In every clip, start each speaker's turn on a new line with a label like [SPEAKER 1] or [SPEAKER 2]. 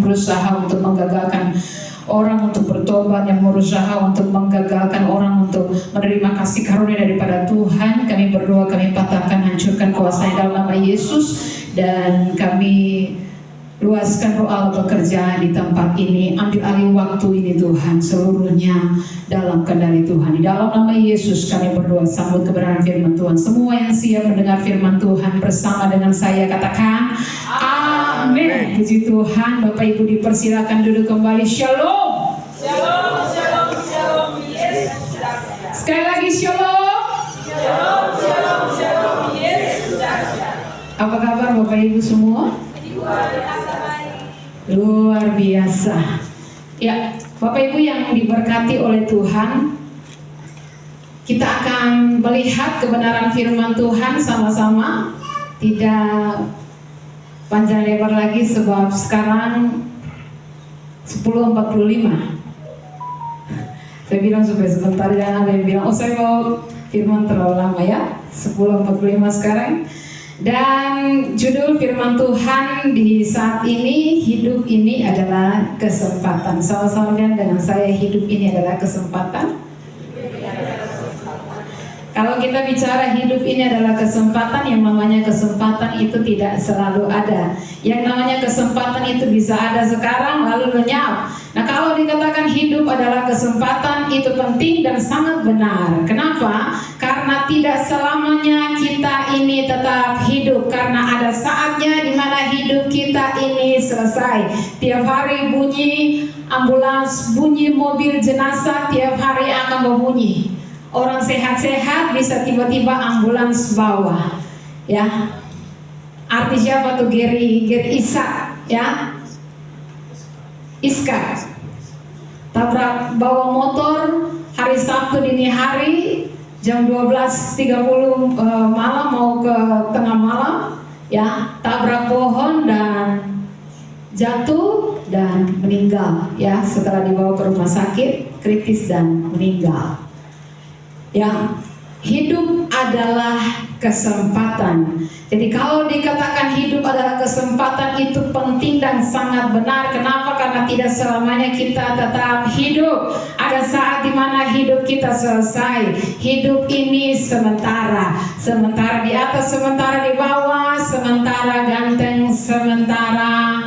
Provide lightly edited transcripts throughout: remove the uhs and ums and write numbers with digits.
[SPEAKER 1] berusaha untuk menggagalkan orang untuk bertobat, yang berusaha untuk menggagalkan orang untuk menerima kasih karunia daripada Tuhan. Kami berdoa, kami patahkan, hancurkan kuasa dalam nama Yesus, dan kami luaskan roh Allah bekerja di tempat ini. Ambil alih waktu ini Tuhan, seluruhnya dalam kendali Tuhan. Di dalam nama Yesus kami berdoa, sambut kebenaran firman Tuhan. Semua yang siap mendengar firman Tuhan bersama dengan saya katakan amin. Puji Tuhan. Bapak Ibu dipersilakan duduk kembali. Shalom.
[SPEAKER 2] Shalom, shalom, shalom. Yesus.
[SPEAKER 1] Sekali lagi shalom.
[SPEAKER 2] Shalom, shalom, shalom. Yesus.
[SPEAKER 1] Apa kabar Bapak Ibu semua? Luar biasa. Ya, Bapak Ibu yang diberkati oleh Tuhan, kita akan melihat kebenaran firman Tuhan sama-sama. Tidak panjang lebar lagi sebab sekarang 10.45. Saya bilang supaya sebentar, jangan ada yang bilang, oh saya mau firman terlalu lama ya. 10.45 sekarang. Dan judul firman Tuhan di saat ini, hidup ini adalah kesempatan. Sama-sama dengan saya, hidup ini adalah kesempatan. Kalau kita bicara hidup ini adalah kesempatan, yang namanya kesempatan itu tidak selalu ada. Yang namanya kesempatan itu bisa ada sekarang lalu lenyap. Nah, kalau dikatakan hidup adalah kesempatan, itu penting dan sangat benar. Kenapa? Karena tidak selamanya kita ini tetap hidup. Karena ada saatnya di mana hidup kita ini selesai. Tiap hari bunyi ambulans, bunyi mobil jenazah, tiap hari akan berbunyi. Orang sehat-sehat bisa tiba-tiba ambulans bawa, ya. Artis siapa tuh? Geri Isak, ya. Iska tabrak bawa motor hari Sabtu dini hari jam 12.30 malam mau ke tengah malam, ya. Tabrak pohon dan jatuh dan meninggal, ya. Setelah dibawa ke rumah sakit kritis dan meninggal. Ya, hidup adalah kesempatan. Jadi kalau dikatakan hidup adalah kesempatan, itu penting dan sangat benar. Kenapa? Karena tidak selamanya kita tetap hidup. Ada saat di mana hidup kita selesai. Hidup ini sementara. Sementara di atas, sementara di bawah, sementara ganteng, sementara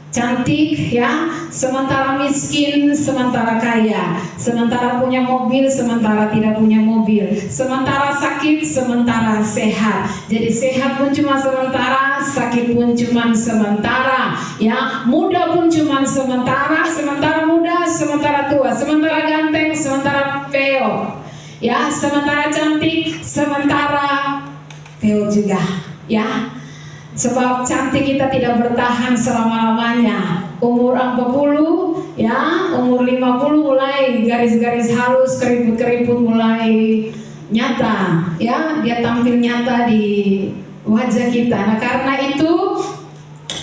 [SPEAKER 1] cantik, ya, sementara miskin, sementara kaya, sementara punya mobil, sementara tidak punya mobil, sementara sakit, sementara sehat. Jadi sehat pun cuma sementara, sakit pun cuma sementara, ya, muda pun cuma sementara, sementara muda, sementara tua, sementara ganteng, sementara peo, ya, sementara cantik, sementara peo juga, ya. Sebab cantik kita tidak bertahan selama-lamanya. Umur 40, ya, umur 50 mulai garis-garis halus, keriput-keriput mulai nyata, ya, dia tampil nyata di wajah kita. Nah, karena itu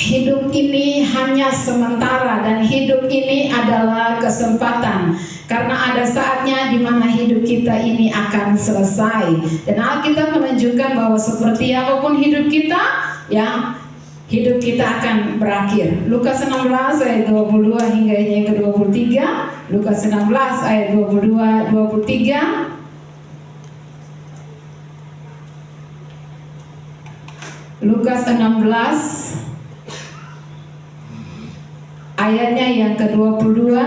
[SPEAKER 1] hidup ini hanya sementara dan hidup ini adalah kesempatan. Karena ada saatnya di mana hidup kita ini akan selesai. Dan Alkitab menunjukkan bahwa seperti apapun hidup kita, ya, hidup kita akan berakhir. Lukas 16 ayat 22 hingga yang ke-23. Lukas 16 ayat 22-23. Lukas 16 ayatnya yang ke-22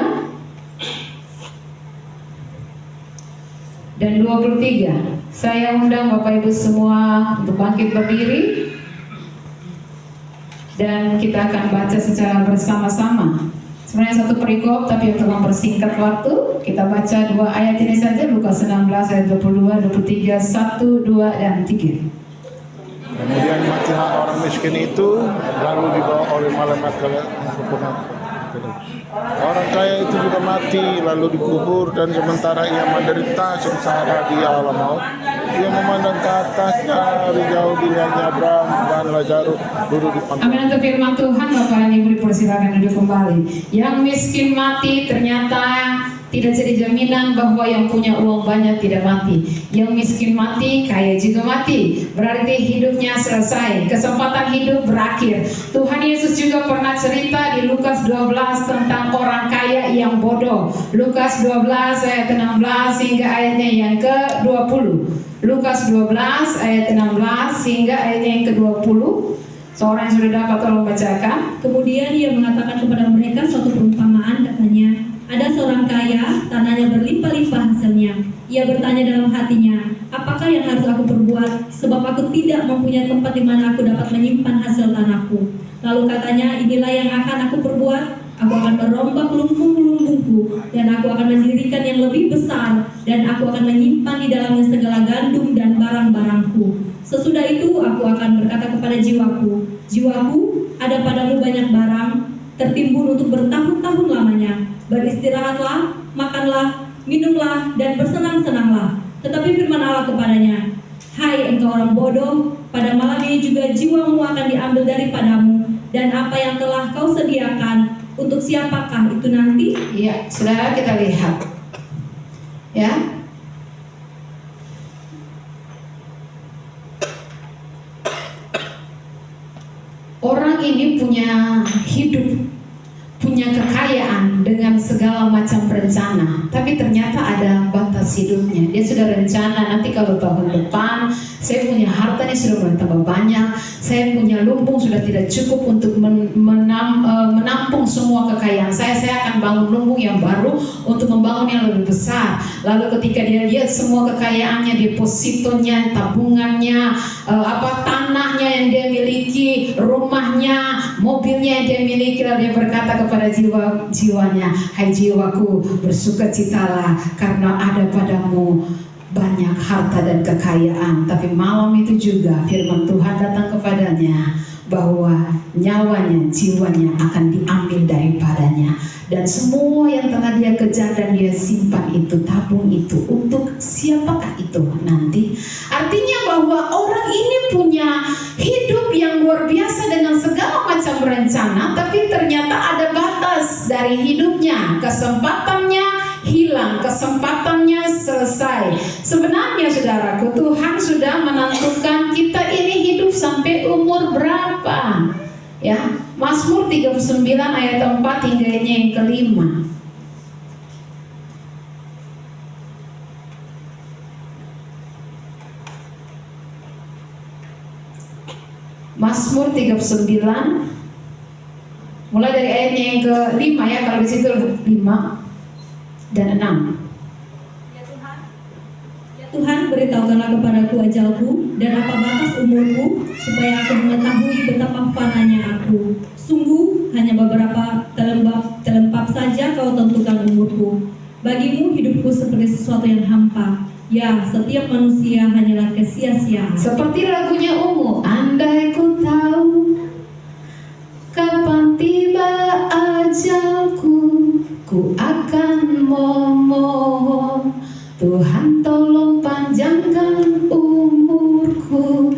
[SPEAKER 1] dan 23. Saya undang Bapak Ibu semua untuk bangkit berdiri dan kita akan baca secara bersama-sama. Sebenarnya satu perikop, tapi untuk mempersingkat waktu, kita baca 2 ayat ini saja. Lukas 16 ayat 22, 23, 1, 2, dan 3.
[SPEAKER 3] Kemudian matilah orang miskin itu, lalu dibawa oleh malaikat ke pengampunan. Orang kaya itu juga mati, lalu dikubur, dan sementara ia menderita sengsara di alam maut, ia memandang ke atas dari jauh dilihatnya Abraham dan Lazarus duduk di pantai.
[SPEAKER 1] Amin. Untuk firman Tuhan, Bapak dan Ibu dipersilakan duduk kembali. Yang miskin mati ternyata Tidak jadi jaminan bahwa yang punya uang banyak tidak mati. Yang miskin mati, kaya juga mati. Berarti hidupnya selesai, kesempatan hidup berakhir. Tuhan Yesus juga pernah cerita di Lukas 12 tentang orang kaya yang bodoh. Lukas 12 ayat 16 hingga ayatnya yang ke-20. Lukas 12 ayat 16 hingga ayatnya yang ke-20. Seorang yang sudah dapat tolong bacakan.
[SPEAKER 4] Kemudian ia mengatakan kepada mereka suatu perumpamaan, katanya, ada seorang kaya, tanahnya berlimpah-limpah hasilnya. Ia bertanya dalam hatinya, apakah yang harus aku perbuat, sebab aku tidak mempunyai tempat di mana aku dapat menyimpan hasil tanahku. Lalu katanya, inilah yang akan aku perbuat, aku akan merombak lumbung-lumbungku, dan aku akan mendirikan yang lebih besar, dan aku akan menyimpan di dalamnya segala gandum dan barang-barangku. Sesudah itu aku akan berkata kepada jiwaku, jiwaku, ada padamu banyak barang, tertimbun untuk bertahun-tahun lamanya. Beristirahatlah, makanlah, minumlah, dan bersenang-senanglah. Tetapi firman Allah kepadanya, hai engkau orang bodoh, pada malam ini juga jiwamu akan diambil daripadamu, dan apa yang telah kau sediakan, untuk siapakah itu nanti?
[SPEAKER 1] Iya, saudara, kita lihat. Ya. Orang ini punya hidup, punya kekayaan dengan segala macam rencana, tapi ternyata ada batas hidupnya. Dia sudah rencana, nanti kalau tahun depan saya punya harta ini sudah mulai tambah banyak, saya punya lumbung sudah tidak cukup untuk menampung semua kekayaan saya akan bangun lumbung yang baru untuk membangun yang lebih besar. Lalu ketika dia lihat semua kekayaannya, depositonya, tabungannya, tanahnya yang dia miliki, rumahnya, mobilnya yang dia miliki, lalu dia berkata kepada jiwanya, hai jiwaku, bersukacitalah karena ada padamu banyak harta dan kekayaan. Tapi malam itu juga firman Tuhan datang kepadanya bahwa nyawanya, jiwanya akan diambil daripadanya. Dan semua yang telah dia kejar dan dia simpan itu, tabung itu, untuk siapakah itu nanti? Artinya bahwa orang ini punya hidup yang luar biasa dengan segala macam rencana, tapi ternyata ada batas dari hidupnya. Kesempatannya hilang, kesempatannya selesai. Sebenarnya saudaraku, Tuhan sudah menentukan kita ini hidup sampai umur berapa? Ya, Mazmur 39 ayat 4 hingga yang ke-5. Mazmur 39 mulai dari ayatnya yang ke-5 ya, kalau di situ 5 dan 6.
[SPEAKER 4] Tuhan, beritahukanlah kepadaku ajalku dan apa batas umurku, supaya aku mengetahui betapa fananya aku. Sungguh hanya beberapa telempap saja kau tentukan umurku. Bagimu hidupku seperti sesuatu yang hampa. Ya, setiap manusia hanyalah kesia-siaan.
[SPEAKER 1] Seperti lagunya Ungu, andai ku tahu kapan tiba ajalku, ku akan memohon Tuhan tolong panjangkan umurku.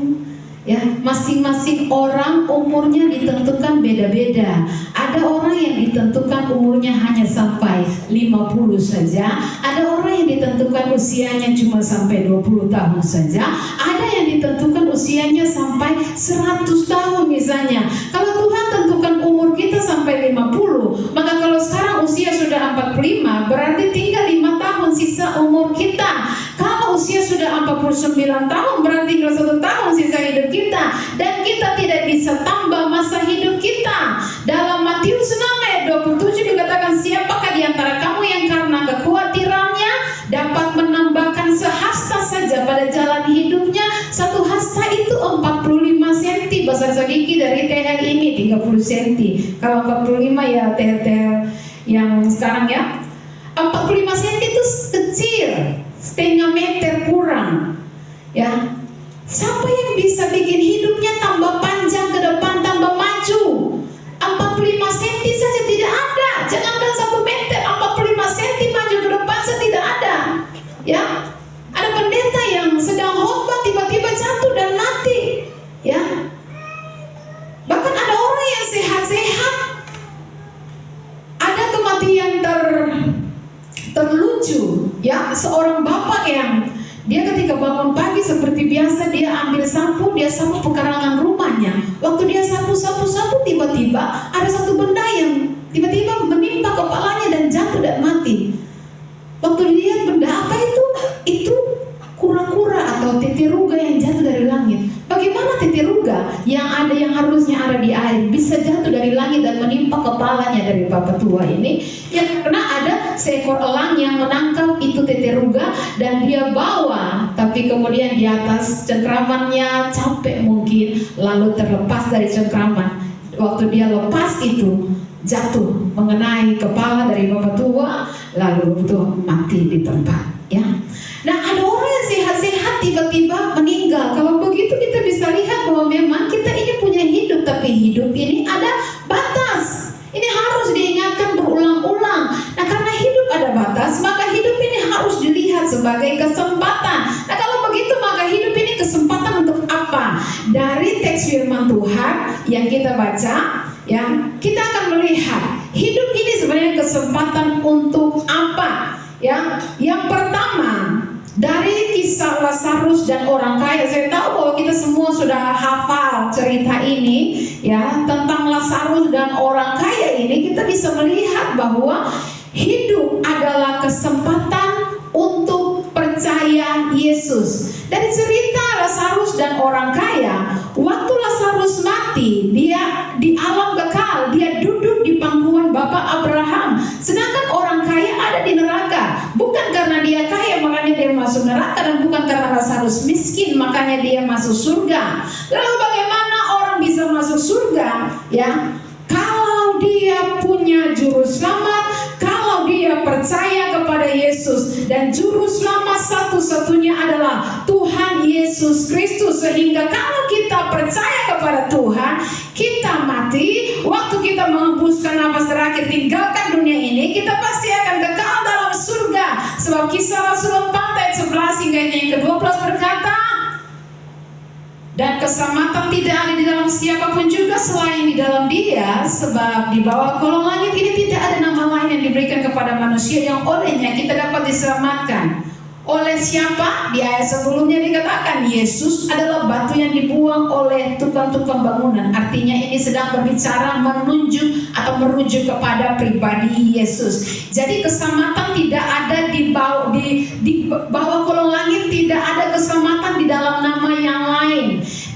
[SPEAKER 1] Ya, masing-masing orang umurnya ditentukan beda-beda. Ada orang yang ditentukan umurnya hanya sampai 50 saja. Ada orang yang ditentukan usianya cuma sampai 20 tahun saja. Ada yang ditentukan usianya sampai 100 tahun misalnya. Kalau Tuhan tentukan umur kita sampai 50, maka kalau sekarang usia sudah 45, berarti tinggal 5 tahun sisa umur kita. Kalau usia sudah 49 tahun, berarti tinggal 1 tahun sisa hidup kita. Dan kita tidak bisa tambah masa hidup kita. Dalam Matius 6 ayat 27 dikatakan, siapakah di antara kamu yang karena kekhawatirannya dapat menambahkan sehasta saja pada jalan hidupnya? Satu hasta itu 45 cm. Bahasa gigi dari TL ini 30 cm. Kalau 45 ya TL yang sekarang ya, 45 cm itu kecil, setengah meter kurang. Ya, siapa yang bisa bikin hidupnya tambah panjang ke depan, tambah maju? 45 cm saja tidak ada. Jangankan 1 meter, 45 cm maju ke depan saja tidak ada. Ya, ada pendeta yang sedang khotbah tiba-tiba jatuh dan mati. Ya, bahkan ada orang yang sehat-sehat, ada kematian lucu, ya, seorang bapak yang dia ketika bangun pagi seperti biasa dia ambil sapu, dia sapu pekarangan rumahnya. Waktu dia sapu, tiba-tiba ada satu benda yang tiba-tiba menimpa kepalanya dan jatuh dan mati. Waktu lihat benda apa itu? Itu kura-kura atau teteruga yang jatuh dari langit. Bagaimana teteruga yang harusnya ada di air bisa jatuh dari langit dan menimpa kepalanya dari bapak tua ini? Ya karena ada seekor elang yang menangkap itu teteruga dan dia bawa, tapi kemudian di atas cengkramannya capek mungkin, lalu terlepas dari cengkraman. Waktu dia lepas itu jatuh mengenai kepala dari bapak tua, lalu itu mati di tempat, ya. Nah, ada orang yang sehat-sehat tiba-tiba meninggal. Kalau begitu kita bisa lihat bahwa memang kita ini punya hidup, tapi hidup ini ada batas. Ini harus diingatkan berulang-ulang. Nah, karena hidup ada batas, maka hidup ini harus dilihat sebagai kesempatan. Nah, kalau begitu maka hidup ini kesempatan untuk apa? Dari teks firman Tuhan yang kita baca, ya, kita akan melihat hidup ini sebenarnya kesempatan untuk apa? Ya, yang pertama dari kisah Lazarus dan orang kaya. Saya tahu bahwa kita semua sudah hafal cerita ini, ya, tentang Lazarus dan orang kaya ini. Kita bisa melihat bahwa hidup adalah kesempatan untuk percaya Yesus. Dari cerita Lazarus dan orang kaya, waktu Lazarus mati, dia di alam kekal, dia duduk di pangkuan Bapak Abraham. Sedangkan orang kaya ada di neraka. Bukan karena dia kaya makanya dia masuk neraka, dan bukan karena Lazarus miskin makanya dia masuk surga. Lalu bagaimana orang bisa masuk surga? Ya, kalau dia punya juru selamat, kalau dia percaya kepada Yesus, dan juru selamat satu-satunya adalah Tuhan Yesus Kristus. Sehingga kalau kita percaya kepada Tuhan, kita mati, waktu kita menghembuskan nafas terakhir tinggalkan dunia ini, kita pasti akan kekal dalam surga. Sebab Kisah Rasul 4 ayat 11 hingga yang ke-12 berkata, dan keselamatan tidak ada di dalam siapapun juga selain di dalam Dia, sebab di bawah kolong langit ini tidak ada nama lain yang diberikan kepada manusia yang olehnya kita dapat diselamatkan. Oleh siapa? Di ayat sebelumnya dikatakan Yesus adalah batu yang dibuang oleh tukang-tukang bangunan. Artinya ini sedang berbicara menunjuk atau merujuk kepada pribadi Yesus. Jadi keselamatan tidak ada di bawah kolong langit, tidak ada keselamatan di dalam nama yang lain,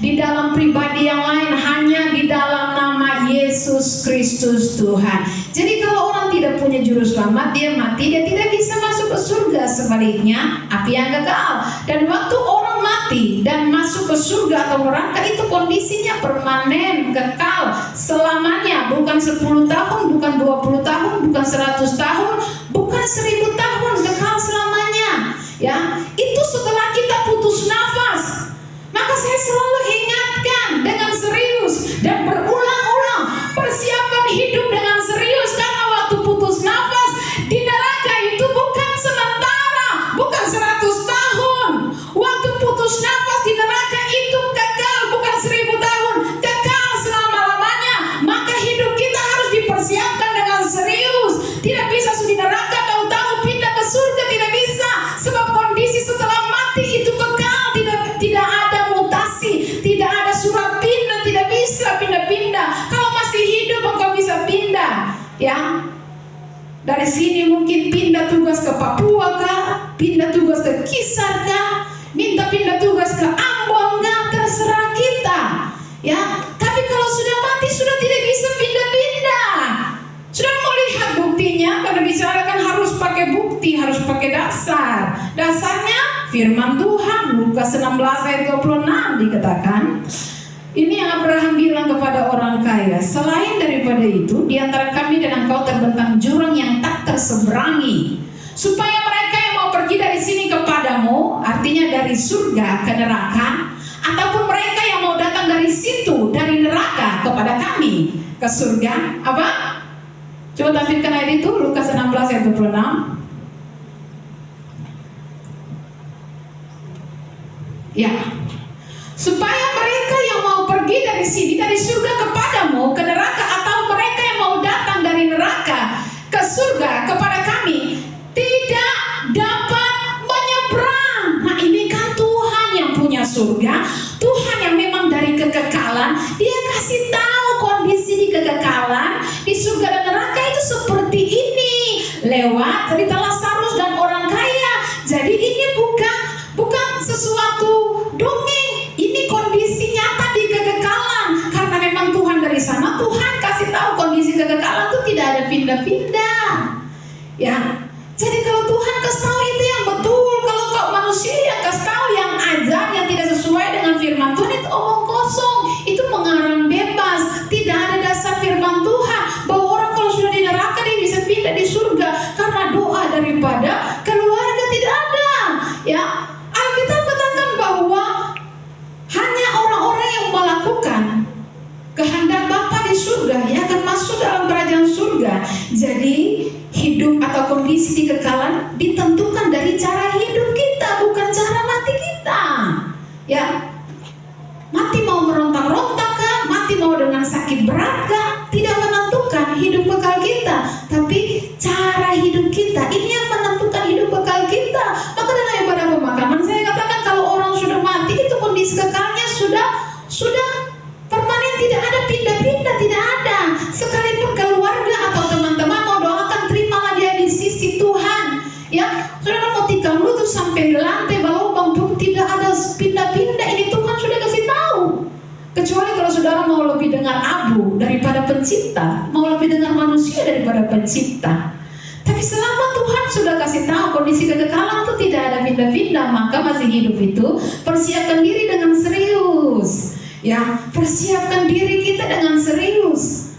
[SPEAKER 1] di dalam pribadi yang lain, hanya di dalam nama Yesus Kristus Tuhan. Jadi kalau orang tidak punya juru selamat, dia mati, dia tidak bisa masuk ke surga. Sebaliknya, api yang kekal. Dan waktu orang mati dan masuk ke surga atau neraka, itu kondisinya permanen, kekal selamanya. Bukan 10 tahun, bukan 20 tahun, bukan 100 tahun, bukan 1000 tahun, kekal selamanya. Ya, itu setelah kita putus nafas. Maka saya selalu ingatkan dengan serius dan berulang-ulang, persiapan hidup dengan serius, karena waktu putus nafas di neraka itu bukan sementara, bukan 100 tahun. Waktu putus nafas di neraka itu kekal, bukan 1000 tahun, kekal selama-lamanya. Maka hidup kita harus dipersiapkan dengan serius. Tidak bisa di neraka tahu-tahu pindah ke surga, tidak bisa. Sebab kondisi setelah mati itu kekal, tidak ada mutasi, tidak ada surat pindah, tidak bisa pindah-pindah. Kalau masih hidup engkau bisa pindah, ya. Dari sini mungkin pindah tugas ke Papua kah, pindah tugas ke Kisar kah, minta pindah tugas ke Ambon kah, terserah kita, ya. Tapi kalau sudah mati sudah tidak bisa pindah-pindah. Sudah melihat buktinya, karena bicara kan harus pakai bukti, harus pakai dasar. Dasarnya firman Tuhan, Lukas 16 ayat 26 dikatakan, ini yang Abraham bilang kepada orang kaya, selain daripada itu, di antara kami dan engkau terbentang jurang yang tak terseberangi, supaya mereka yang mau pergi dari sini kepadamu, artinya dari surga ke neraka, ataupun mereka yang mau datang dari situ, dari neraka kepada kami ke surga, apa? Coba tampilkan ayat itu, Lukas 16 ayat 26. Ya, supaya mereka yang mau pergi dari sini, dari surga kepadamu ke neraka, atau mereka yang mau datang dari neraka ke surga kepada kami, tidak lewat cerita Lazarus dan orang kaya. Jadi ini bukan sesuatu dongeng, ini kondisi nyata di kekekalan. Karena memang Tuhan dari sana, Tuhan kasih tahu kondisi kekekalan itu tidak ada pindah-pindah. Ya, jadi kalau Tuhan kasih tahu itu yang betul. Kalau kok manusia yang kasih tahu, yang ajar, yang tidak sesuai dengan firman Tuhan, itu omong kosong, itu mengarang bebas. Tidak ada dasar firman Tuhan bahwa orang kalau sudah di neraka dia bisa pindah di surga karena doa daripada keluarga, tidak ada. Ya, Alkitab katakan bahwa hanya orang-orang yang melakukan kehendak Bapa di surga yang akan masuk dalam kerajaan surga. Jadi hidup atau kondisi di kekekalan ditentukan dari cara hidup kita, bukan cara mati kita. Ya, mati mau merontak-rontak kah? Mati mau dengan sakit berat kah? Tidak menentukan hidup kekal kita, tapi cara hidup kita ini yang menentukan hidup kekal kita. Maka dalam ibadah pemakaman saya katakan kalau orang sudah mati itu kondisi kekalnya sudah permanen, tidak ada pindah-pindah, tidak ada. Sekalipun keluarga atau teman-teman mau doakan, terimalah dia di sisi Tuhan. Ya, saudara mau tikam lutut sampai di lantai berlubang pun tidak ada pindah-pindah. Ini Tuhan sudah kasih tahu. Kecuali kalau saudara mau lebih dengar abu daripada pencipta, mau lebih dengar manusia daripada pencipta. Tapi selama Tuhan sudah kasih tahu kondisi kekekalan itu tidak ada pindah-pindah, maka masih hidup itu persiapkan diri dengan serius. Ya, persiapkan diri kita dengan serius.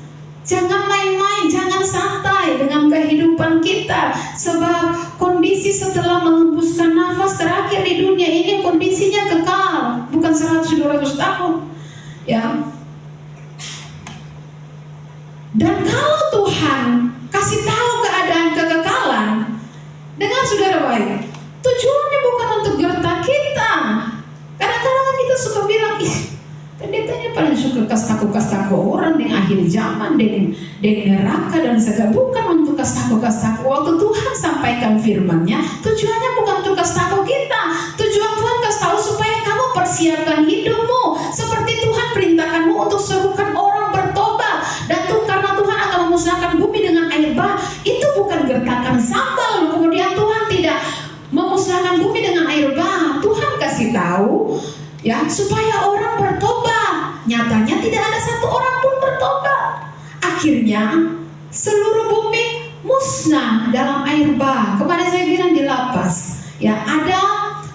[SPEAKER 1] Jangan main-main, jangan santai dengan kehidupan kita. Sebab kondisi setelah mengembuskan nafas terakhir di dunia ini kondisinya kekal, bukan 100-200 tahun. Ya. Dan kalau Tuhan kasih tahu keadaan kekekalan, dengar saudara baik, tujuannya bukan untuk gertak kita. Kadang-kadang kita suka bilang, pendetanya paling suka kas taku orang di akhir zaman, di neraka dan segala. Bukan untuk kas taku. Waktu Tuhan sampaikan firman-Nya, tujuannya bukan untuk kas taku kita. Tujuan Tuhan kasih tahu supaya kamu persiapkan hidupmu seperti Tuhan perintahkanmu untuk serukan orang bertobat. Dan karena Tuhan akan memusnahkan bumi dengan air bah, itu bukan gertakan sambal. Kemudian Tuhan tidak memusnahkan bumi dengan air bah. Tuhan kasih tahu ya supaya orang bertobat. Nyatanya tidak ada satu orang pun bertobat. Akhirnya seluruh bumi musnah dalam air bah. Kemarin saya bilang di lapas, ya ada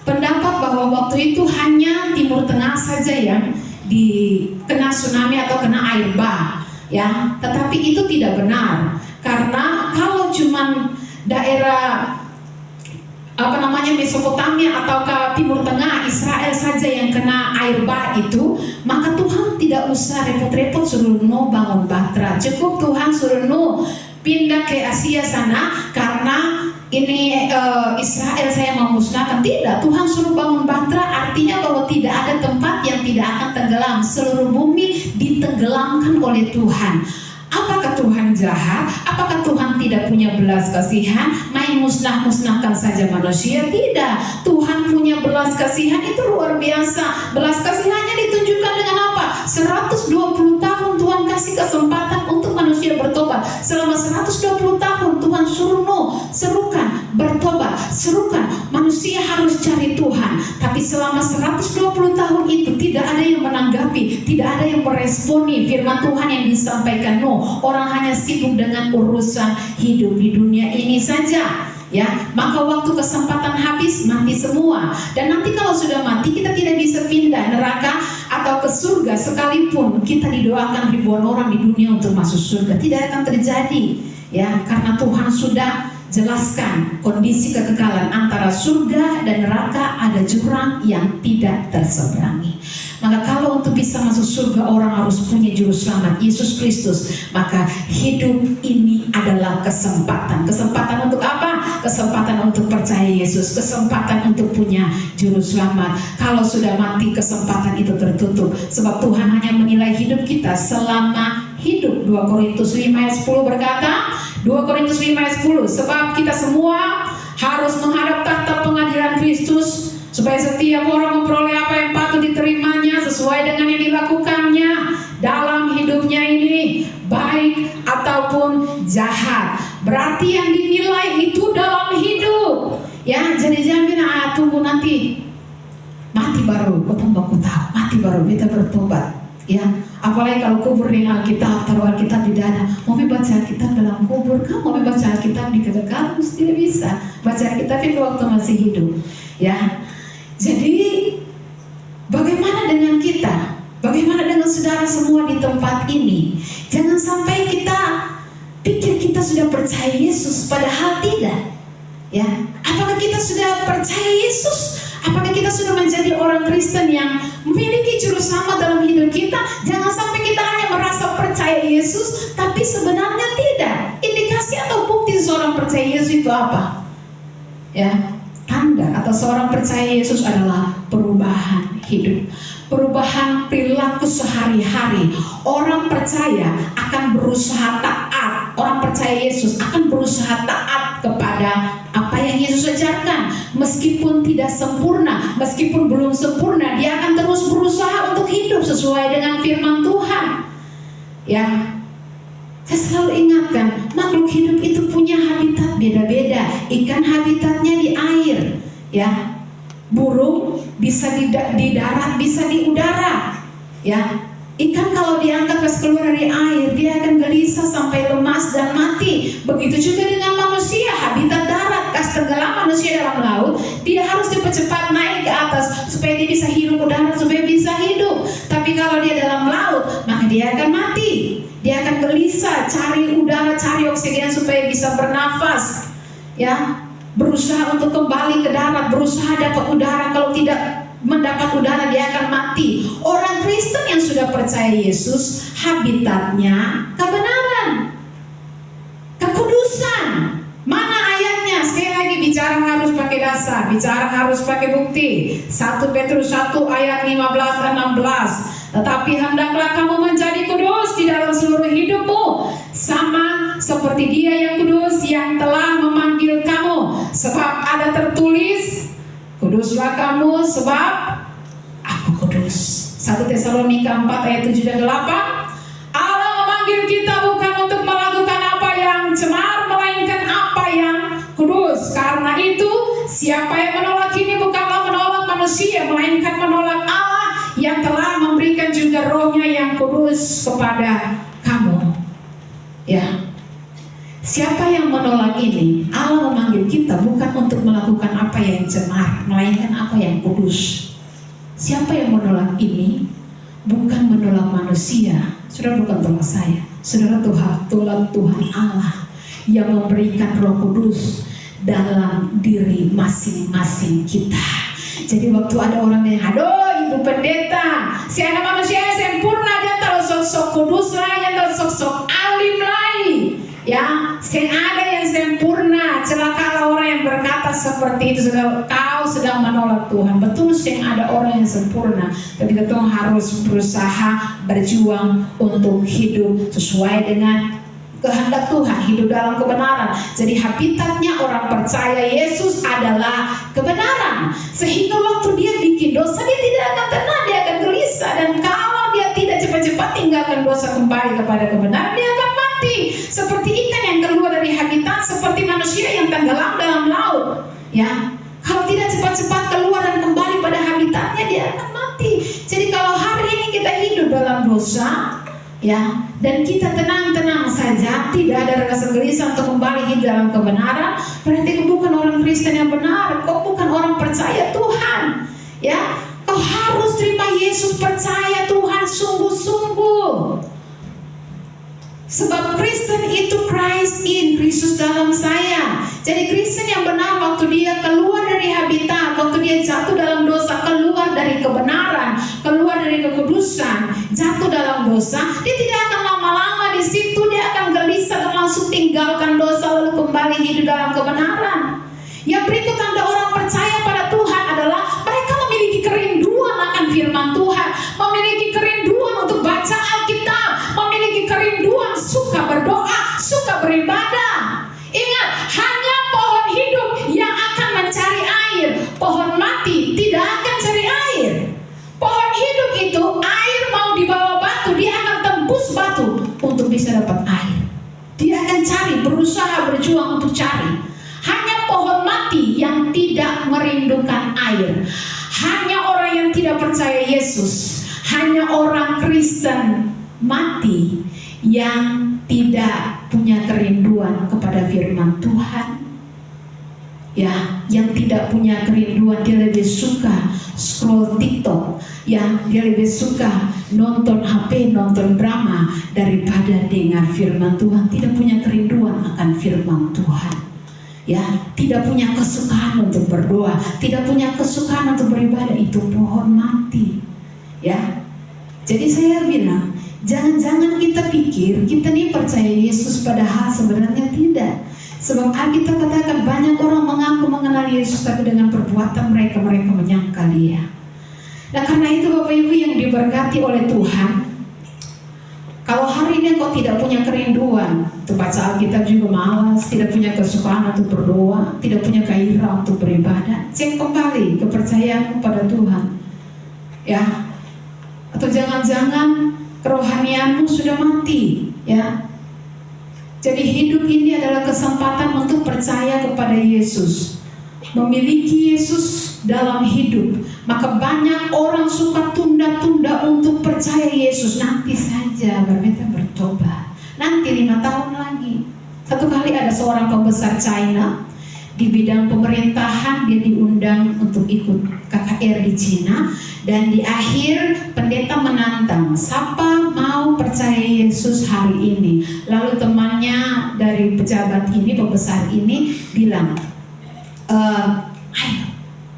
[SPEAKER 1] pendapat bahwa waktu itu hanya Timur Tengah saja yang dikena tsunami atau kena air bah, ya. Tetapi itu tidak benar, karena kalau cuman daerah Mesopotamia atau ke Timur Tengah Israel saja yang kena air bah itu, maka Tuhan tidak usah repot-repot suruh Nuh bangun Batra. Cukup Tuhan suruh Nuh pindah ke Asia sana karena ini Israel saya mau musnahkan. Tidak, Tuhan suruh bangun Batra, artinya bahwa tidak ada tempat yang tidak akan tenggelam. Seluruh bumi ditenggelamkan oleh Tuhan. Apakah Tuhan jahat? Apakah Tuhan tidak punya belas kasihan? Main musnahkan saja manusia? Tidak. Tuhan punya belas kasihan, itu luar biasa. Belas kasihannya ditunjukkan dengan apa? 120 tahun Tuhan kasih kesempatan untuk manusia bertobat. Selama 120 tahun Tuhan suruh Nuh, serukan, bertobat, serukan. Manusia harus cari Tuhan. Tapi selama 120 tahun itu tidak ada yang menanggapi, tidak ada yang meresponi firman Tuhan yang disampaikan Nuh. Orang hanya sibuk dengan urusan hidup di dunia ini saja. Ya, maka waktu kesempatan habis, mati semua. Dan nanti kalau sudah mati, kita tidak bisa pindah neraka atau ke surga. Sekalipun kita didoakan ribuan orang di dunia untuk masuk surga, tidak akan terjadi. Ya, karena Tuhan sudah jelaskan kondisi kekekalan antara surga dan neraka, ada jurang yang tidak terseberangi. Maka kalau untuk bisa masuk surga orang harus punya juru selamat Yesus Kristus. Maka hidup ini adalah kesempatan. Kesempatan untuk apa? Kesempatan untuk percaya Yesus, kesempatan untuk punya juru selamat. Kalau sudah mati kesempatan itu tertutup. Sebab Tuhan hanya menilai hidup kita selama hidup. 2 Korintus 5 ayat 10 berkata, 2 Korintus 5 ayat 10, sebab kita semua harus menghadap tahta pengadilan Kristus, supaya setiap orang memperoleh apa yang patut diterimanya sesuai dengan yang dilakukannya dalam hidupnya ini, baik ataupun jahat. kita. Berarti yang dinilai itu dalam hidup. Ya, jadi jangan bilang tunggu nanti mati baru aku tahu, mati baru kita bertobat. Ya, apalagi kalau kubur dengan Alkitab, taruh Alkitab di dada. Mau baca Alkitab dalam kubur, kan? Mau baca Alkitab di kekekalan, tidak bisa. Baca Alkitab itu waktu masih hidup. Ya, jadi bagaimana dengan kita? Bagaimana dengan saudara semua di tempat ini? Jangan sampai kita pikir kita sudah percaya Yesus, padahal tidak. Ya, apakah kita sudah percaya Yesus? Apakah kita sudah menjadi orang Kristen yang memiliki juru selamat dalam hidup kita? Jangan sampai kita hanya merasa percaya Yesus, tapi sebenarnya tidak. Indikasi atau bukti seorang percaya Yesus itu apa? Ya, tanda atau seorang percaya Yesus adalah perubahan hidup, perubahan perilaku sehari-hari. Orang percaya akan berusaha taat. Orang percaya Yesus akan berusaha taat kepada apa yang Yesus ajarkan. Meskipun tidak sempurna, meskipun belum sempurna, dia akan terus berusaha untuk hidup sesuai dengan firman Tuhan. Ya, saya selalu ingatkan, makhluk hidup itu punya habitat beda-beda. Ikan habitatnya di air, ya. Burung bisa di darat, bisa di udara. Ya, ikan kalau diangkat pas keluar dari air, dia akan gelisah sampai lemas dan mati. Begitu juga dengan manusia, habitat darat. Kas tenggelam manusia dalam laut, dia harus cepat-cepat naik ke atas supaya dia bisa hirup udara, supaya bisa hidup. Tapi kalau dia dalam laut, maka dia akan mati. Dia akan gelisah, cari udara, cari oksigen supaya bisa bernafas. Ya, berusaha untuk kembali ke darat, berusaha dapat udara. Kalau tidak mendapat udara, dia akan mati. Orang Kristen yang sudah percaya Yesus, habitatnya kebenaran, kekudusan. Mana ayatnya? Sekali lagi, bicara harus pakai dasar, bicara harus pakai bukti. 1 Petrus 1 ayat 15-16. Tetapi hendaklah kamu menjadi kudus di dalam seluruh hidupmu, sama seperti Dia yang kudus yang telah memanggil kamu. Sebab ada tertulis, kuduslah kamu sebab aku kudus. 1 Tesalonika 4 ayat 7 dan 8. Allah memanggil kita bukan untuk melakukan apa yang cemar, melainkan apa yang kudus. Karena itu, siapa yang menolak ini bukanlah menolak manusia, melainkan menolak Allah yang telah memberikan juga rohnya yang kudus kepada kamu. Ya, siapa yang menolak ini? Allah memanggil kita bukan untuk melakukan apa yang cemar, melainkan apa yang kudus. Siapa yang menolak ini? Bukan menolak manusia. Saudara, bukan tolak saya. Saudara, tolak Tuhan Allah yang memberikan Roh Kudus dalam diri masing-masing kita. Jadi waktu ada orang yang, aduh ibu pendeta, si anak manusia yang sempurna, dia tahu sok-sok kudus lah, dia tahu sok-sok alim lah. Ya, yang ada yang sempurna. Celakalah orang yang berkata seperti itu. Kau sedang menolak Tuhan. Betul sih ada orang yang sempurna, tapi kita harus berusaha berjuang untuk hidup sesuai dengan kehendak Tuhan, hidup dalam kebenaran. Jadi habitatnya orang percaya Yesus adalah kebenaran. Sehingga waktu dia bikin dosa, dia tidak akan tenang, dia akan gelisah. Dan kalau dia tidak cepat-cepat tinggalkan dosa, kembali kepada kebenaran, dia akan mati. Seperti ikan yang keluar dari habitat, seperti manusia yang tenggelam dalam laut. Ya, kalau tidak cepat-cepat keluar dan kembali pada habitatnya, dia akan mati. Jadi kalau hari ini kita hidup dalam dosa, ya, dan kita tenang-tenang saja, tidak ada rasa gelisah untuk kembali hidup dalam kebenaran, berarti kau bukan orang Kristen yang benar, kau bukan orang percaya Tuhan. Ya, kau harus terima Yesus, percaya Tuhan sungguh-sungguh. Sebab Kristen itu Christ in, Kristus dalam saya. Jadi Kristen yang benar waktu dia keluar dari habitat, waktu dia jatuh dalam dosa, keluar dari kebenaran, keluar dari kekudusan, jatuh dalam dosa, dia tidak akan lama-lama di situ, dia akan gelisah dan langsung tinggalkan dosa lalu kembali hidup dalam kebenaran. Yang berikut tanda orang percaya pada Tuhan adalah mereka memiliki kerinduan akan firman Tuhan, memiliki kerinduan untuk baca Alkitab, memiliki kerinduan suka berdoa, suka beribadah. Ingat, hanya pohon hidup yang akan mencari air. Pohon mati tidak akan cari air. Pohon hidup itu, air mau dibawa batu, dia akan tembus batu untuk bisa dapat air. Dia akan cari, berusaha berjuang untuk cari. Hanya pohon mati yang tidak merindukan air. Hanya orang yang tidak percaya Yesus. Hanya orang Kristen mati yang tidak punya kerinduan kepada firman Tuhan. Ya, yang tidak punya kerinduan, dia lebih suka scroll TikTok, ya, dia lebih suka nonton HP, nonton drama daripada dengar firman Tuhan. Tidak punya kerinduan akan firman Tuhan, ya, tidak punya kesukaan untuk berdoa, tidak punya kesukaan untuk beribadah. Itu pohon mati, ya. Jadi saya bilang, jangan-jangan kita pikir kita nih percaya Yesus, padahal sebenarnya tidak. Sebab Alkitab katakan banyak orang mengaku mengenal Yesus, tapi dengan perbuatan mereka menyangkal Dia. Nah, karena itu Bapak Ibu yang diberkati oleh Tuhan, kalau hari ini kau tidak punya kerinduan untuk baca Alkitab, juga malas, tidak punya kesukaan untuk berdoa, tidak punya gairah untuk beribadah, cek kembali kepercayaanmu pada Tuhan, ya. Atau jangan-jangan kerohanianmu sudah mati, ya. Jadi hidup ini adalah kesempatan untuk percaya kepada Yesus, memiliki Yesus dalam hidup. Maka banyak orang suka tunda-tunda untuk percaya Yesus. Nanti saja mereka bertobat, nanti 5 tahun lagi. Satu kali ada seorang pembesar China di bidang pemerintahan, dia diundang untuk ikut KKR di Cina. Dan di akhir pendeta menantang, siapa mau percaya Yesus hari ini? Lalu temannya dari pejabat ini, pembesar ini bilang, ayo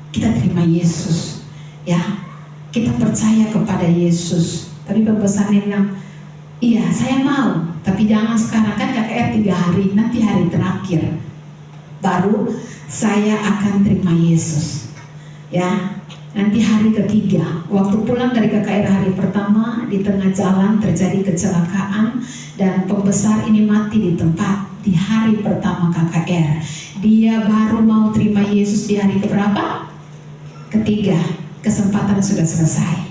[SPEAKER 1] kita terima Yesus, ya, kita percaya kepada Yesus. Tapi pembesar ini bilang, iya saya mau, tapi jangan sekarang, kan KKR 3 hari, nanti hari terakhir baru saya akan terima Yesus, ya. Nanti hari ketiga, waktu pulang dari KKR hari pertama, di tengah jalan terjadi kecelakaan dan pembesar ini mati di tempat di hari pertama KKR. Dia baru mau terima Yesus di hari keberapa? Ketiga. Kesempatan sudah selesai,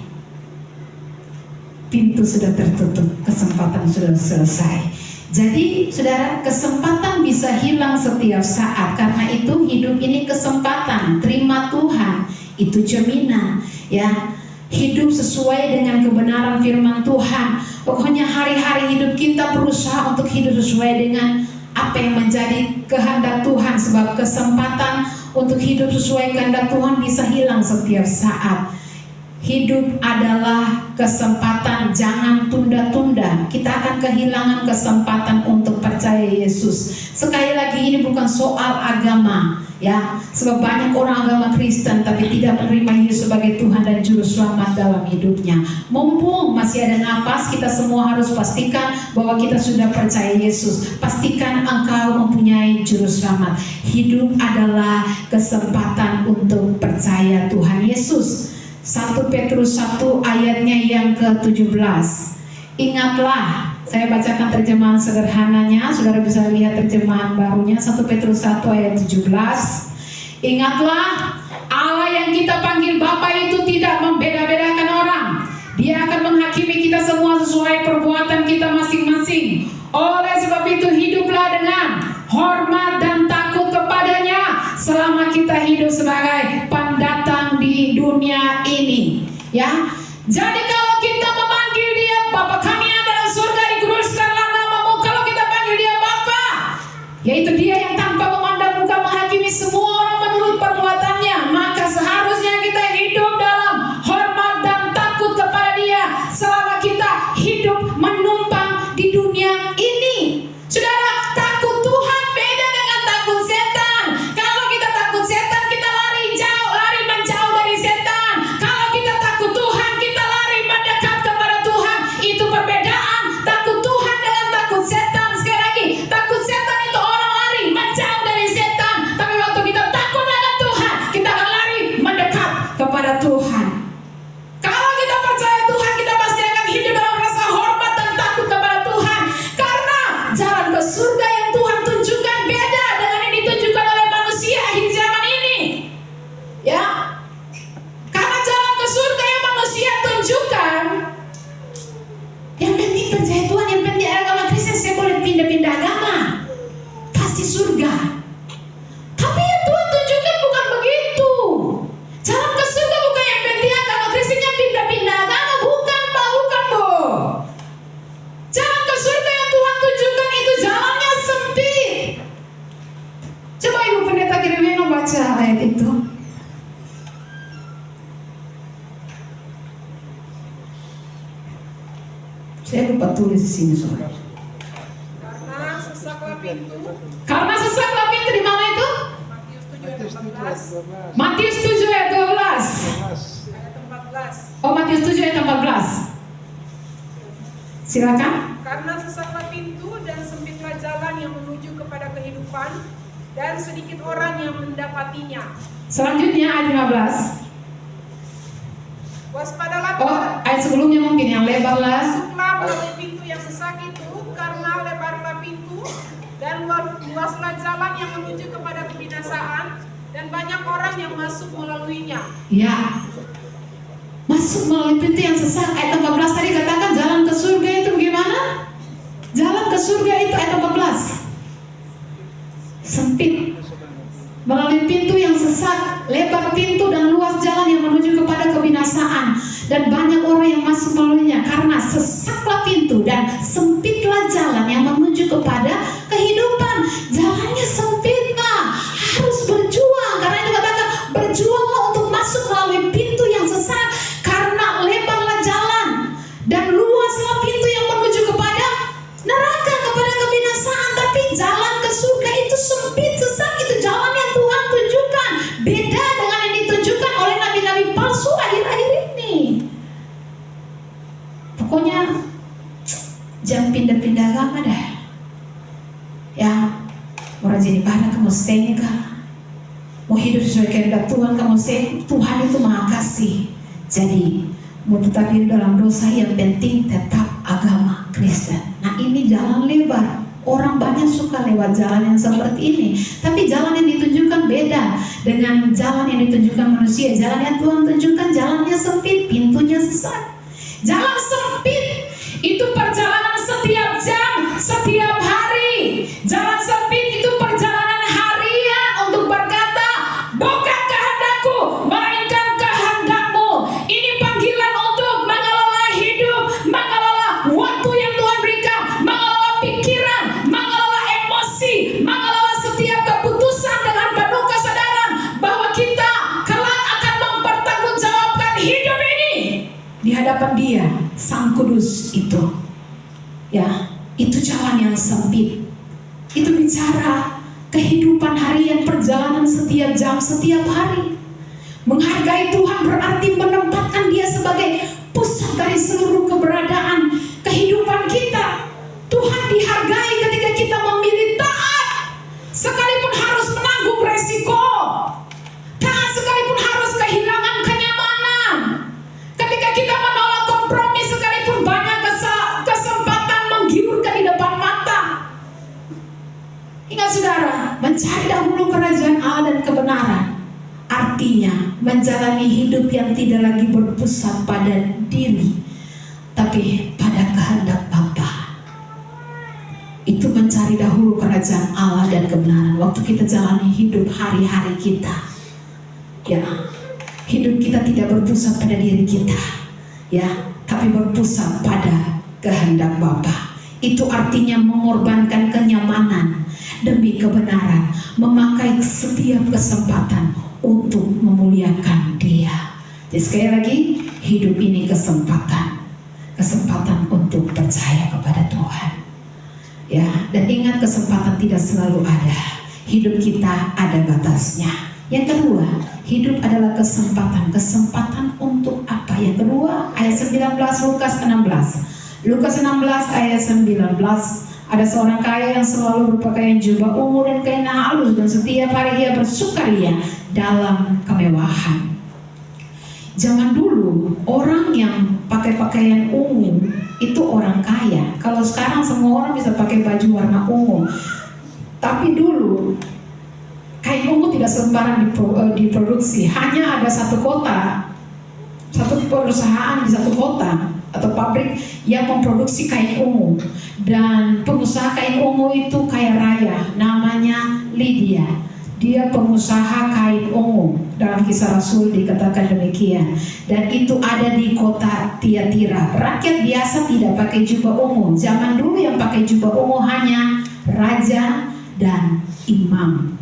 [SPEAKER 1] pintu sudah tertutup, kesempatan sudah selesai. Jadi saudara, kesempatan bisa hilang setiap saat. Karena itu hidup ini kesempatan. Terima Tuhan, itu jaminan, ya. Hidup sesuai dengan kebenaran firman Tuhan. Pokoknya hari-hari hidup kita berusaha untuk hidup sesuai dengan apa yang menjadi kehendak Tuhan. Sebab kesempatan untuk hidup sesuai kehendak Tuhan bisa hilang setiap saat. Hidup adalah kesempatan, jangan tunda-tunda. Kita akan kehilangan kesempatan untuk percaya Yesus. Sekali lagi, ini bukan soal agama, ya. Sebab banyak orang agama Kristen tapi tidak menerima Yesus sebagai Tuhan dan Juru Selamat dalam hidupnya. Mumpung masih ada nafas, kita semua harus pastikan bahwa kita sudah percaya Yesus. Pastikan engkau mempunyai Juru Selamat. Hidup adalah kesempatan untuk percaya Tuhan Yesus. 1 Petrus 1 ayatnya yang ke-17. Ingatlah, saya bacakan terjemahan sederhananya, saudara bisa lihat terjemahan barunya. 1 Petrus 1 ayat 17. Ingatlah, Allah yang kita panggil Bapa itu tidak membeda-bedakan orang. Dia akan menghakimi kita semua sesuai perbuatan kita masing-masing. Oleh sebab itu hiduplah dengan hormat dan takut kepadanya selama kita hidup sebagai pendatang di dunia ini, ya. Jadi kalau kita memanggil Dia Bapa kami yang dalam surga, dikuduskanlah namamu. Kalau kita panggil Dia Bapa, yaitu Dia yang tanpa memandang muka menghakimi semua orang menurut perbuatannya, maka seharusnya kita hidup dalam hormat dan takut kepada Dia selama kita hidup menumpang di dunia ini. Saudara, takut Tuhan beda dengan takut setan. Kalau kita takut setan, kita lari menjauh dari setan. Kalau kita takut Tuhan, kita lari mendekat kepada Tuhan. Itu perbedaan takut Tuhan dengan takut setan. Sekali lagi, takut setan itu orang lari menjauh dari setan. Tapi waktu kita takut surga. Tapi yang Tuhan tunjukkan bukan begitu. Jalan ke surga bukan yang penting agama Kristennya pindah-pindah agama, bukan Pak, bukan Bu. Jalan ke surga yang Tuhan tunjukkan itu jalannya sempit. Coba Ibu Pendeta Kirweno baca ayat itu. Saya lupa tulis di sini soalnya.
[SPEAKER 2] Karena sesaklah pintu.
[SPEAKER 1] Karena sesaklah pintu di mana itu?
[SPEAKER 2] Matius 7 ayat 14.
[SPEAKER 1] Matius 7 ayat 12.
[SPEAKER 2] Ayat 14.
[SPEAKER 1] Oh, Matius 7 ayat 14. Silakan.
[SPEAKER 2] Karena sesaklah pintu dan sempitlah jalan yang menuju kepada kehidupan, dan sedikit orang yang mendapatinya.
[SPEAKER 1] Selanjutnya ayat 15.
[SPEAKER 2] Waspadalah
[SPEAKER 1] Oh, ayat sebelumnya mungkin yang lebarlah.
[SPEAKER 2] masuklah melalui pintu yang sesak itu, karena lebarlah pintu dan luaslah jalan yang menuju kepada kebinasaan, dan banyak orang yang masuk melaluinya.
[SPEAKER 1] Ya. Masuk melalui pintu yang sesak. Ayat 14 tadi katakan jalan ke surga itu bagaimana? Jalan ke surga itu ayat 14. Sempit. Melalui pintu yang sesak, lebar pintu dan luas jalan yang menuju kepada kebinasaan, dan banyak orang yang masuk melaluinya. Karena sesaklah pintu dan sempitlah jalan yang menuju kepada kehidupan. Jalannya sempit, Pak. Harus berjuang. Karena itu katakan berjuanglah untuk masuk melalui pintu yang sesak. Karena lebarlah jalan dan luaslah pintu yang menuju kepada neraka, kepada kebinasaan. Tapi jalan ke surga itu sempit, sesak. Itu jalan yang Tuhan tunjukkan. Beda dengan yang ditunjukkan oleh nabi-nabi palsu akhir-akhir ini. Pokoknya jangan pindah-pindah agama dah. Ya, mau rajin ibadah kamu sengka, mau hidup sesuai kehendak Tuhan kamu seng. Tuhan itu Maha Kasih. Jadi mau tetap hidup dalam dosa, yang penting tetap agama Kristen. Nah, ini jalan lebar. Orang banyak suka lewat jalan yang seperti ini. Tapi jalan yang ditunjukkan beda dengan jalan yang ditunjukkan manusia. Jalan yang Tuhan tunjukkan jalannya sempit, pintunya sesak. Jalan sempit itu perjalanan setiap jam, setiap hari. Jalan sempit itu perjalanan harian untuk berkata, bukan kehendakku, melainkan kehendakmu. Ini panggilan untuk mengelola hidup, mengelola waktu yang Tuhan berikan, mengelola pikiran, mengelola emosi, mengelola setiap keputusan dengan penuh kesadaran bahwa kita kelak akan mempertanggungjawabkan hidup ini di hadapan Dia, Sang Kudus itu. Ya, itu jalan yang sempit. Itu bicara kehidupan harian, perjalanan setiap jam, setiap hari. Menghargai Tuhan berarti menempatkan Dia sebagai pusat dari seluruh keberadaan kehidupan kita. Tuhan dihargai ketika kita memilih taat, sekalipun harus menanggung resiko. Taat sekalipun harus kehilangan kenyamanan. Ketika kita menolak kompromi sekalipun banyak kesempatan menggiurkan di depan mata. Ingat saudara, mencari dahulu kerajaan Allah dan kebenaran artinya menjalani hidup yang tidak lagi berpusat pada diri, tapi pada kehendak Bapa. Itu mencari dahulu kerajaan Allah dan kebenaran. Waktu kita jalani hidup hari-hari kita, ya, hidup kita tidak berpusat pada diri kita, ya, tapi berpusat pada kehendak Bapa. Itu artinya mengorbankan kenyamanan demi kebenaran, memakai setiap kesempatan untuk memuliakan Dia. Jadi sekali lagi, hidup ini kesempatan untuk percaya kepada Tuhan. Ya, dan ingat kesempatan tidak selalu ada. Hidup kita ada batasnya. Yang kedua, hidup adalah kesempatan untuk apa? Yang kedua, ayat 19 Lukas 16. Lukas 16 ayat 19. Ada seorang kaya yang selalu berpakaian jubah ungu dan kain halus, dan setiap hari ia bersukaria dalam kemewahan. Zaman dulu orang yang pakai pakaian ungu itu orang kaya. Kalau sekarang semua orang bisa pakai baju warna ungu. Tapi dulu kain ungu tidak sembarang diproduksi. Hanya ada satu kota, satu perusahaan di satu kota atau pabrik yang memproduksi kain ungu. Dan pengusaha kain ungu itu kaya raya, namanya Lydia. Dia pengusaha kain ungu. Dalam Kisah Rasul dikatakan demikian. Dan itu ada di kota Tiatira. Rakyat biasa tidak pakai jubah ungu. Zaman dulu yang pakai jubah ungu hanya raja dan imam.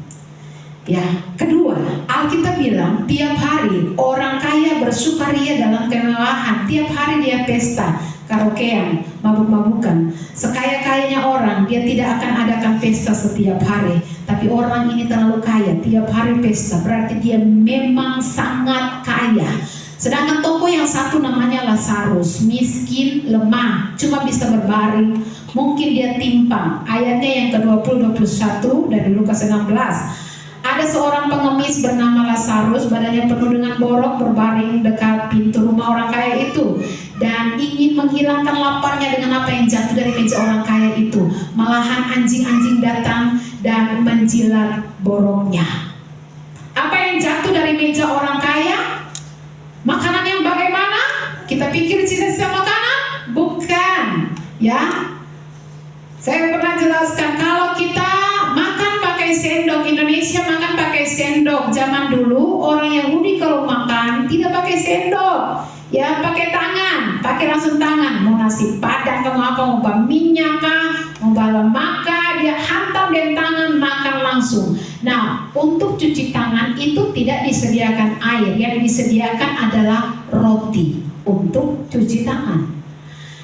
[SPEAKER 1] Ya, kedua, Alkitab bilang tiap hari orang kaya bersukaria dalam kemewahan. Tiap hari dia pesta, karaokean, mabuk-mabukan. Sekaya-kayanya orang, dia tidak akan adakan pesta setiap hari. Tapi orang ini terlalu kaya, tiap hari pesta. Berarti dia memang sangat kaya. Sedangkan tokoh yang satu namanya Lazarus, miskin, lemah, cuma bisa berbaring. Mungkin dia timpang. Ayatnya yang ke-20-21 dari Lukas 16. Ada seorang pengemis bernama Lazarus, badannya penuh dengan borok, berbaring dekat pintu rumah orang kaya itu, dan ingin menghilangkan laparnya dengan apa yang jatuh dari meja orang kaya itu. Malahan anjing-anjing datang dan menjilat boroknya. Apa yang jatuh dari meja orang kaya? Makanan yang bagaimana? Kita pikir sisa-sisa makanan? Bukan, ya. Saya pernah jelaskan, kalau kita makan pakai sendok, Indonesia makan pakai sendok. Zaman dulu orang Yahudi kalau makan tidak pakai sendok, ya pakai tangan, pakai langsung tangan. Mau nasi padang, kamu apa, mau minyak kah, mau lemak kah, dia hantam dengan tangan, makan langsung. Nah, untuk cuci tangan itu tidak disediakan air, yang disediakan adalah roti untuk cuci tangan.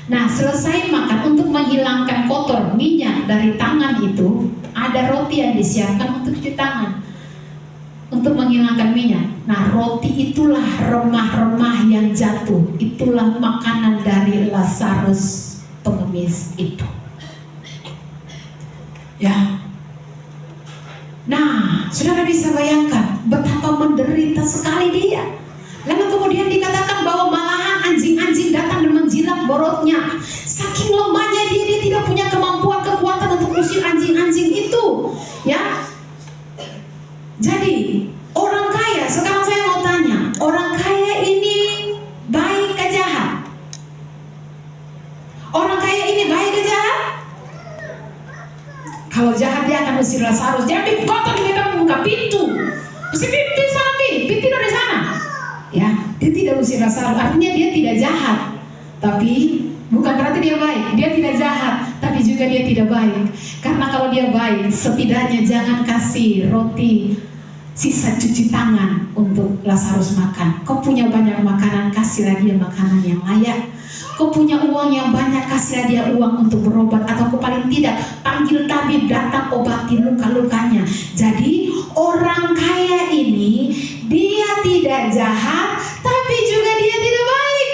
[SPEAKER 1] Nah, selesai makan, untuk menghilangkan kotor minyak dari tangan itu, ada roti yang disiapkan untuk cuci tangan, untuk menghilangkan minyak. Nah, roti itulah remah-remah yang jatuh. Itulah makanan dari Lazarus pengemis itu. Ya. Nah, saudara bisa bayangkan betapa menderita sekali dia. Lalu kemudian dikatakan bahwa malahan anjing-anjing datang dan menjilat borotnya. Saking lemahnya dia tidak punya kekuatan untuk usir anjing-anjing itu. Ya. Jadi orang kaya, sekarang saya mau tanya, orang kaya ini baik ke jahat? Orang kaya ini baik ke jahat? Kalau jahat dia akan usir Lazarus. Jangan kotor di muka pintu. Usir pintu sana, pintu dari sana. Ya, dia tidak usir Lazarus, artinya dia tidak jahat. Tapi bukan berarti dia baik. Dia tidak jahat, tapi juga dia tidak baik. Karena kalau dia baik, setidaknya jangan kasih roti sisa cuci tangan untuk Lazarus makan. Kau punya banyak makanan, kasihlah dia makanan yang layak. Kau punya uang yang banyak, kasihlah dia uang untuk berobat. Atau paling tidak, panggil tabib datang obati luka-lukanya. Jadi orang kaya ini, dia tidak jahat, tapi juga dia tidak baik.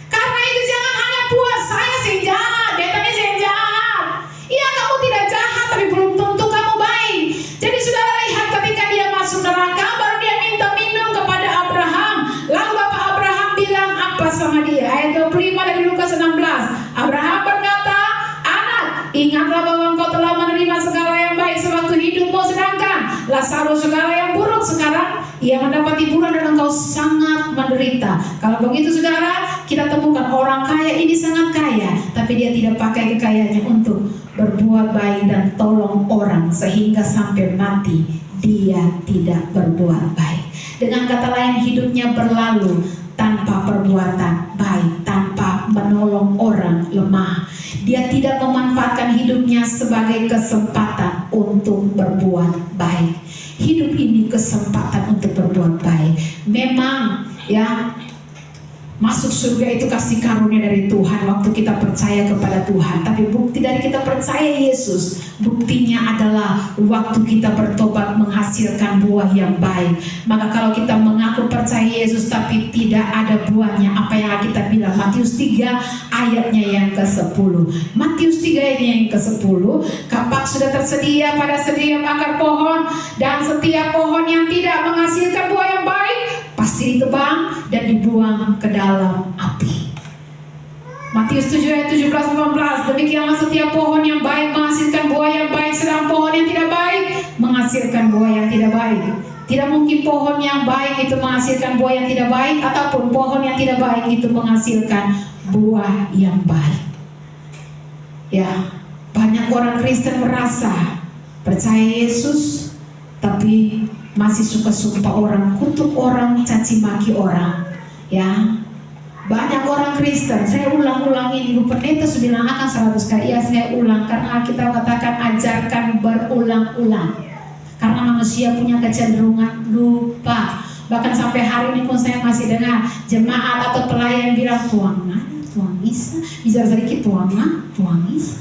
[SPEAKER 1] Karena itu jangan hanya puas, saya sih jahat, datanya saya jahat. Iya, kamu tidak jahat, tapi belum tentu kamu baik. Jadi saudara lihat, ketika dia masuk neraka, baru dia minta minum kepada Abraham. Lalu Bapak Abraham bilang apa sama dia? Ayat 25 dari Lukas 16. Abraham berkata, anak, ingatlah bahwa engkau telah menerima segala yang baik sewaktu hidupmu, sedangkan Lazarus segala yang buruk sekarang ia mendapat hiburan dan engkau sangat menderita. Kalau begitu saudara, kita temukan orang kaya ini sangat kaya, tapi dia tidak pakai kekayaannya untuk berbuat baik dan tolong orang, sehingga sampai mati dia tidak berbuat baik. Dengan kata lain, hidupnya berlalu tanpa perbuatan baik, tanpa menolong orang lemah. Dia tidak memanfaatkan hidupnya sebagai kesempatan untuk berbuat baik. Hidup ini kesempatan untuk berbuat baik. Memang ya, masuk surga itu kasih karunia dari Tuhan waktu kita percaya kepada Tuhan. Tapi bukti dari kita percaya Yesus, buktinya adalah waktu kita bertobat menghasilkan buah yang baik. Maka kalau kita mengaku percaya Yesus tapi tidak ada buahnya, apa yang kita bilang? Matius 3 ayatnya yang ke-10. Matius 3 ayatnya yang ke-10. Kapak sudah tersedia pada setiap akar pohon, dan setiap pohon yang tidak menghasilkan buah yang baik pasti ditebang dan dibuang ke dalam api. Matius 7 ayat 17-18. Demikianlah setiap pohon yang baik menghasilkan buah yang baik, sedang pohon yang tidak baik menghasilkan buah yang tidak baik. Tidak mungkin pohon yang baik itu menghasilkan buah yang tidak baik, ataupun pohon yang tidak baik itu menghasilkan buah yang baik. Ya, banyak orang Kristen merasa percaya Yesus, tapi masih suka sumpah orang, kutuk orang, caci maki orang. Ya, banyak orang Kristen, saya ulang-ulangin, Ibu Pendeta sudah bilang akan 100 kali, ya saya ulang karena kita katakan ajarkan berulang-ulang. Karena manusia punya kecenderungan lupa. Bahkan sampai hari ini pun saya masih dengar jemaat atau pelayan bilang Tuhan Isa, bicara sedikit Tuhan Isa.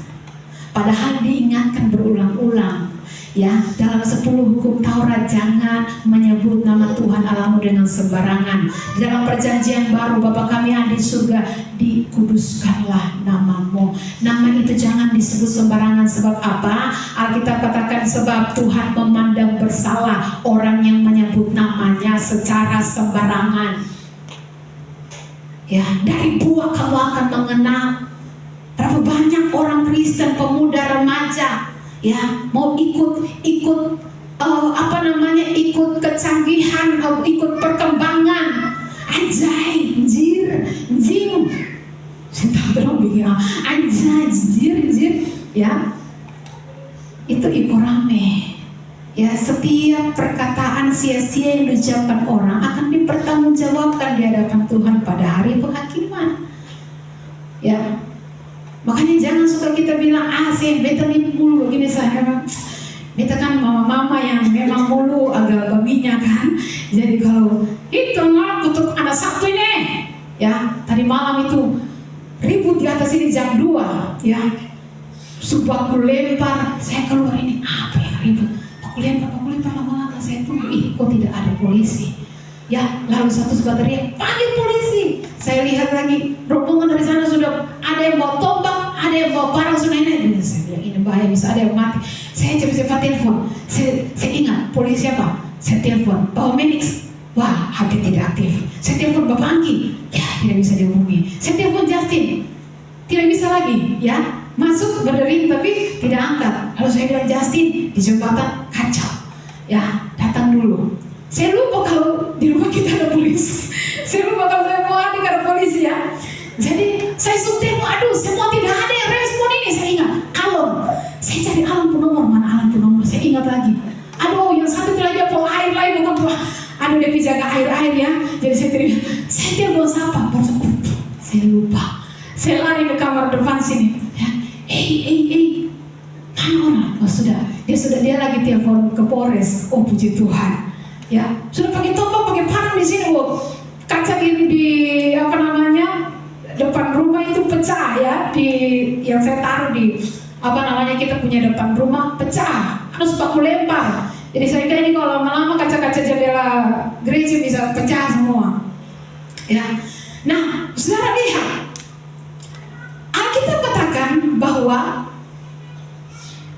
[SPEAKER 1] Padahal diingatkan berulang-ulang. Ya, dalam 10 hukum Taurat jangan menyebut nama Tuhan Allahmu dengan sembarangan. Di dalam perjanjian baru Bapa kami yang di surga, dikuduskanlah namamu. Nama itu jangan disebut sembarangan. Sebab apa? Alkitab katakan sebab Tuhan memandang bersalah orang yang menyebut namanya secara sembarangan. Ya, dari buah kamu akan mengenal. Berapa banyak orang Kristen, pemuda, remaja, ya mau ikut ikut kecanggihan, ikut perkembangan, anjay, jing, saya tahu dong bikin anjay, ya itu ikut rame. Ya, setiap perkataan sia-sia yang diucapkan orang akan dipertanggungjawabkan di hadapan Tuhan pada hari penghakiman. Ya, makanya jangan suka kita bilang saya beta nih mulu begini, saya beta kan mama-mama yang memang mulu agak babinya kan. Jadi kalau itu kutuk anak satu ini, ya tadi malam itu ribut di atas ini jam 2, ya sumpah aku lempar, saya keluar ini apa yang ribut, aku lempar lama-lama saya tunggu, kok tidak ada polisi. Ya, lalu satu suka teriak, panggil polisi. Saya lihat lagi, rombongan dari sana sudah ada yang bawa tombak, ada yang bawa parang sudah ini. Saya bilang ini bahaya, bisa ada yang mati. Saya cepat-cepat telepon. Saya ingat polisi apa? Saya telepon Pak Menix. Wah, HP tidak aktif. Saya telepon Bapak Angki. Ya, tidak bisa dihubungi. Saya telepon Justin. Tidak bisa lagi, ya. Masuk berdering tapi tidak angkat. Lalu saya bilang Justin, di jembatan kacau. Ya, datang dulu. Saya lupa kalau di rumah kita ada polisi. Saya lupa kalau saya mau ada polisi, ya. Jadi saya sudah aduh, semua tidak ada yang respon ini. Saya ingat Alon. Saya cari Alon Punomor, mana Alon Punomor? Saya ingat lagi. Aduh, yang satu itu lagi pola air lain bukan pola. Aduh, dia jaga air ya. Jadi saya telepon siapa? Saya lupa. Saya lari ke kamar depan sini. Ya. Mana orang? Oh sudah. Dia lagi telepon ke Polres. Oh puji Tuhan. Ya, sudah pakai tombak, pakai parang di sini, kaca di depan rumah itu pecah, ya, yang saya taruh di kita punya depan rumah pecah, harus paku lempar. Jadi saya kira ini kalau lama-lama kaca-kaca jendela gereja bisa pecah semua. Ya, nah, saudara lihat, Alkitab katakan bahwa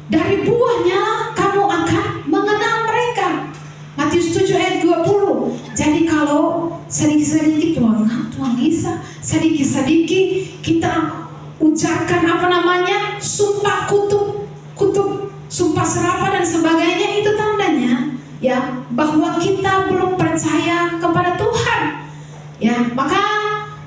[SPEAKER 1] dari buahnya kamu akan mengenal mereka. Matius 7 ayat 20. Jadi kalau sedikit-sedikit Tuhan Isa, sedikit-sedikit kita ucapkan sumpah kutuk, sumpah serapah dan sebagainya, itu tandanya ya bahwa kita belum percaya kepada Tuhan. Ya, maka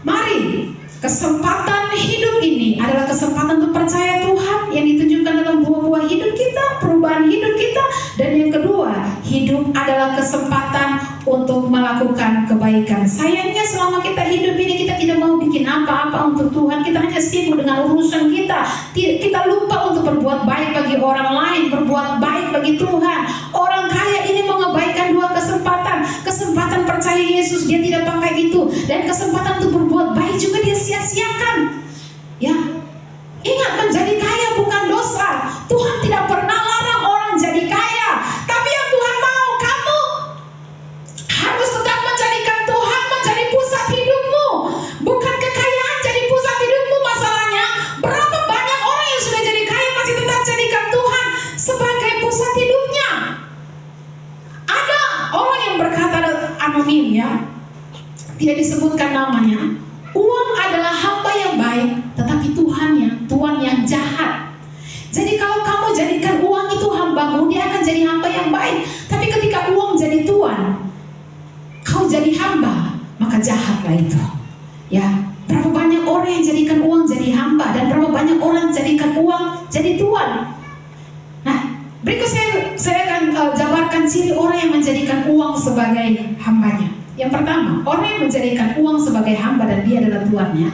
[SPEAKER 1] mari, kesempatan hidup ini adalah kesempatan untuk percaya Tuhan yang ditunjukkan dalam buah-buah hidup kita, perubahan hidup kita. Dan yang kedua, hidup adalah kesempatan untuk melakukan kebaikan. Sayangnya selama kita hidup ini kita tidak mau bikin apa-apa untuk Tuhan. Kita hanya sibuk dengan urusan kita. Kita lupa untuk berbuat baik bagi orang lain, berbuat baik bagi Tuhan. Orang kaya ini mengabaikan dua kesempatan. Kesempatan percaya Yesus, dia tidak pakai itu. Dan kesempatan untuk berbuat baik juga dia sia-siakan. Ya, ingat, menjadi kaya bukan dosa. Tuhan tidak pernah larang orang jadi kaya. Tapi yang Tuhan mau, kamu harus tetap menjadikan Tuhan menjadi pusat hidupmu. Bukan kekayaan jadi pusat hidupmu. Masalahnya, berapa banyak orang yang sudah jadi kaya masih tetap jadikan Tuhan sebagai pusat hidupnya. Ada orang yang berkata anonim, ya, tidak disebutkan namanya. Uang adalah hamba yang baik, tetapi Tuhan yang jahat. Jadi kalau kamu jadikan uang itu hambamu, dia akan jadi hamba yang baik. Tapi ketika uang jadi tuan, kau jadi hamba, maka jahatlah itu. Ya, berapa banyak orang orang yang jadikan uang jadi hamba dan berapa banyak orang jadikan uang jadi tuan. Nah, berikut saya akan jabarkan ciri orang yang menjadikan uang sebagai hambanya. Yang pertama, orang yang menjadikan uang sebagai hamba dan dia adalah tuannya.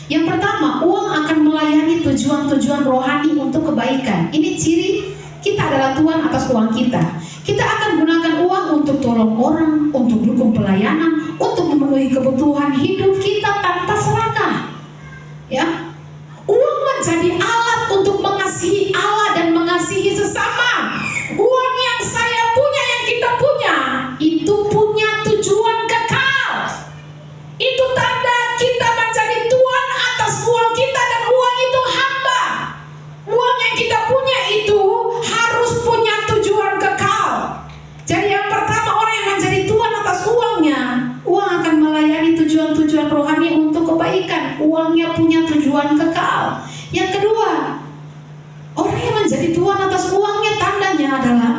[SPEAKER 1] Yang pertama, uang akan melayani tujuan-tujuan rohani untuk kebaikan. Ini ciri kita adalah tuan atas uang kita. Kita akan gunakan uang untuk tolong orang, untuk dukung pelayanan, untuk memenuhi kebutuhan hidup kita tanpa serakah. Ya, uang menjadi alat untuk mengasihi Allah dan mengasihi sesama. Uang yang saya punya, yang kita punya, itu punya tujuan kekal. Itu tanda kita menjadi tuan atas uang kita dan uang itu hamba. Uang yang kita punya itu harus punya tujuan kekal. Jadi yang pertama, orang yang menjadi tuan atas uangnya, uang akan melayani tujuan-tujuan rohani untuk kebaikan. Uangnya punya tujuan kekal. Yang kedua, orang yang menjadi tuan atas uangnya tandanya adalah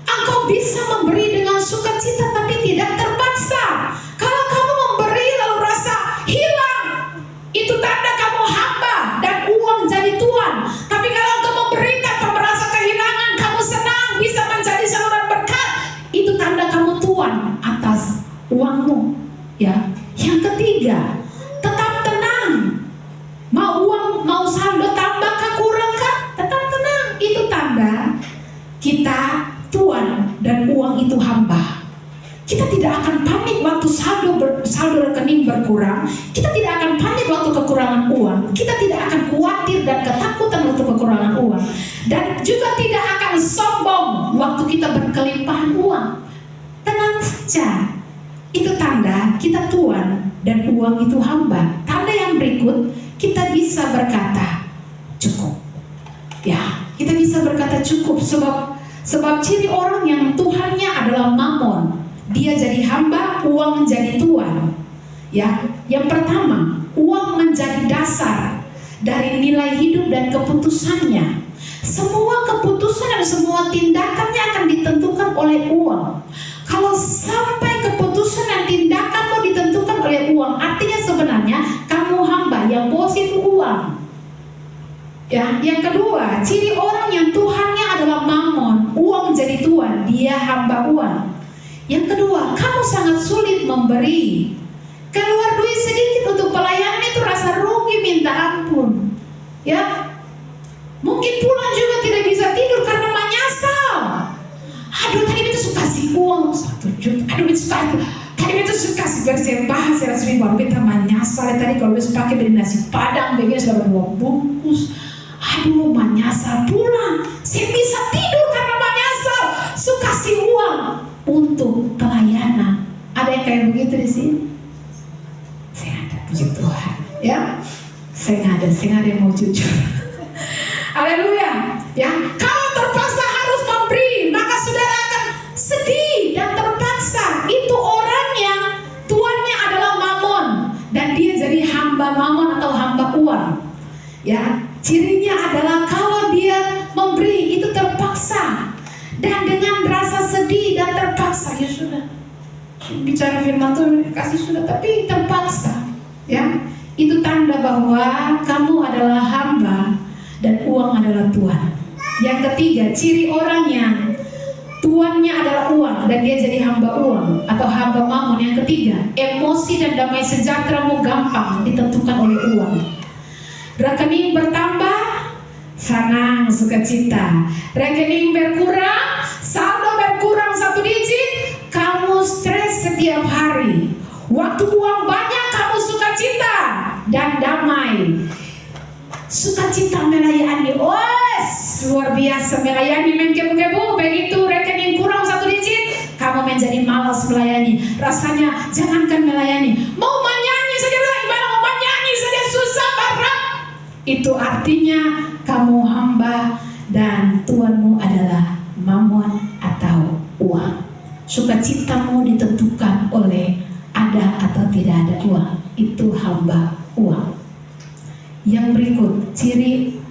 [SPEAKER 1] engkau bisa memberi dengan sukacita tapi tidak terpaksa. Kalau kamu memberi lalu rasa hilang, itu tanda kamu hamba dan uang jadi tuan. Tapi kalau engkau memberi tanpa merasa kehilangan, kamu senang bisa menjadi saluran berkat, itu tanda kamu tuan atas uangmu. Ya. Yang ketiga, tetap tenang. Mau uang, mau saldo tambah kah, kurang kah? Tetap tenang. Itu tanda kita tuan dan uang itu hamba. Kita tidak akan panik waktu saldo rekening berkurang. Kita tidak akan panik waktu kekurangan uang. Kita tidak akan khawatir dan ketakutan waktu kekurangan uang. Dan juga tidak akan sombong waktu kita berkelimpahan uang. Tenang saja. Itu tanda kita tuan dan uang itu hamba. Tanda yang berikut, kita bisa berkata cukup. Ya, kita bisa berkata cukup sebab ciri orang yang Tuhannya adalah mamon. Dia jadi hamba, uang menjadi tuan. Ya, yang pertama, uang menjadi dasar dari nilai hidup dan keputusannya. Semua keputusan dan semua tindakannya akan ditentukan oleh uang. Kalau sampai keputusan dan tindakanmu ditentukan oleh uang, artinya sebenarnya kamu hamba, yang bos itu uang. Ya, yang kedua, ciri orang yang Tuhannya adalah mamon, uang jadi tuan, dia hamba uang. Yang kedua, kamu sangat sulit memberi. Keluar duit sedikit untuk pelayanan itu rasa rugi minta ampun. Ya, mungkin pulang juga tidak bisa tidur karena menyesal. Aduh, tadi itu suka kasih uang 1 juta. Aduh, tadi itu suka kasih bersembah 100 ribu. Baru kita menyesal. Tadi kalau bisa pakai beli nasi padang, begini sudah 2 bungkus. Aduh, menyesal pulang. Saya bisa tidur karena menyesal. Suka kasih uang untuk pelayanan. Ada yang kayak begitu di sini? Saya ada, puji Tuhan. Ya, saya ada yang mau jujur. Haleluya. Ya, kalau terpaksa harus memberi, maka saudara akan sedih dan terpaksa. Itu orang yang tuannya adalah mamon dan dia jadi hamba mamon atau hamba uang. Ya, cirinya adalah kalau dia memberi itu terpaksa dan dengan rasa sedih dan terpaksa. Ya sudah, bicara firman Tuhan kasih sudah, tapi terpaksa. Ya, itu tanda bahwa kamu adalah hamba dan uang adalah tuan. Yang ketiga, ciri orang yang tuannya adalah uang dan dia jadi hamba uang atau hamba mamon. Yang ketiga, emosi dan damai sejahteramu gampang ditentukan oleh uang. Rekening bertambah, senang, sukacita. Rekening berkurang, saldo berkurang 1 digit, kamu stres setiap hari. Waktu uang banyak, kamu sukacita dan damai. Sukacita melayani, luar biasa melayani, menggebu-gebu. Begitu rekening kurang 1 digit, kamu menjadi malas melayani. Rasanya jangankan melayani, mau menyanyi saja, ibadah mau menyanyi saja susah berat. Itu artinya kamu hamba dan tuanmu adalah mamon atau uang. Sukacitamu ditentukan oleh ada atau tidak ada uang. Itu hamba uang. Yang berikut, ciri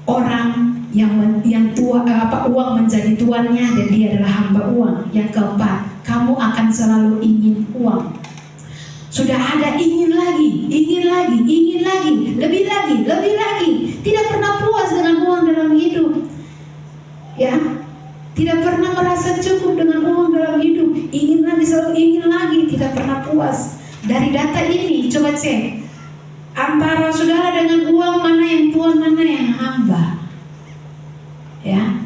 [SPEAKER 1] orang yang uang menjadi tuannya dan dia adalah hamba uang. Yang keempat, kamu akan selalu ingin uang. Sudah ada ingin lagi, lebih lagi. Tidak pernah puas dengan uang dalam hidup. Ya, tidak pernah merasa cukup dengan uang dalam hidup. Ingin lagi, selalu ingin lagi, tidak pernah puas. Dari data ini, coba cek antara saudara dengan uang, mana yang Tuhan, mana yang hamba. Ya,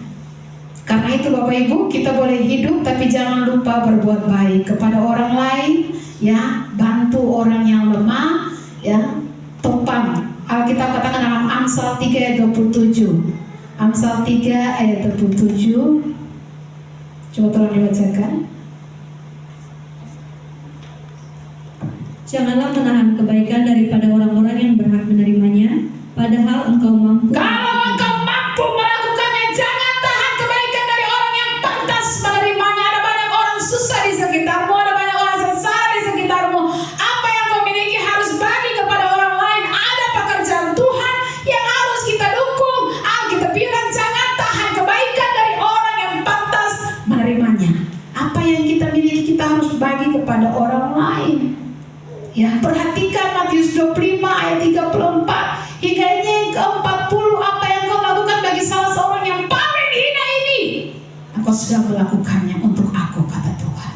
[SPEAKER 1] karena itu Bapak Ibu, kita boleh hidup, tapi jangan lupa berbuat baik kepada orang lain. Ya, bantu orang yang lemah. Ya, topang. Alkitab katakan dalam Amsal 3 ayat 27. Amsal 3 ayat 27. Coba tolong dibacakan.
[SPEAKER 4] Janganlah menahan kebaikan daripada orang-orang yang berhak menerimanya, padahal engkau mampu.
[SPEAKER 1] Kalau engkau mampu melakukannya, jangan tahan kebaikan dari orang yang pantas menerimanya. Ada banyak orang susah di sekitarmu, ada banyak orang sengsara di sekitarmu. Apa yang kau miliki harus bagi kepada orang lain. Ada pekerjaan Tuhan yang harus kita dukung. Alkitab bilang jangan tahan kebaikan dari orang yang pantas menerimanya. Apa yang kita miliki kita harus bagi kepada orang lain. Ya, perhatikan Matius 25 ayat 34 hingga yang ke-40. Apa yang kau lakukan bagi salah seorang yang paling hina ini, engkau sudah melakukannya untuk aku, kata Tuhan.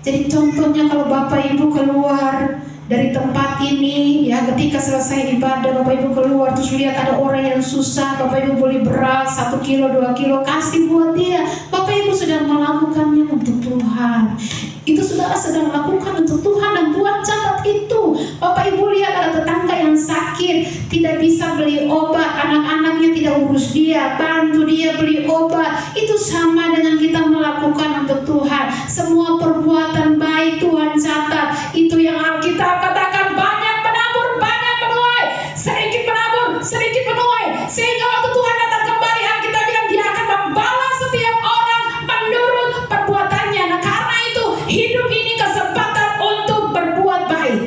[SPEAKER 1] Jadi contohnya kalau Bapak Ibu keluar dari tempat ini, ya, ketika selesai ibadah Bapak Ibu keluar terus lihat ada orang yang susah, Bapak Ibu beli beras 1 kilo 2 kilo kasih buat dia. Bapak Ibu sudah melakukannya untuk Tuhan. Itu saudara sedang lakukan untuk Tuhan, dan Tuhan catat itu. Bapak Ibu lihat ada tetangga yang sakit, tidak bisa beli obat, anak-anaknya tidak urus dia, bantu dia beli obat. Itu sama dengan kita melakukan untuk Tuhan. Semua perbuatan baik Tuhan catat. Itu yang Alkitab katakan, banyak menabur, banyak menuai. Sedikit menabur, sedikit menuai. Sehingga waktu Tuhan datang kembali, Alkitab bilang dia akan membalas setiap orang menurut perbuatannya. Nah, karena itu hidup ini kesempatan untuk berbuat baik.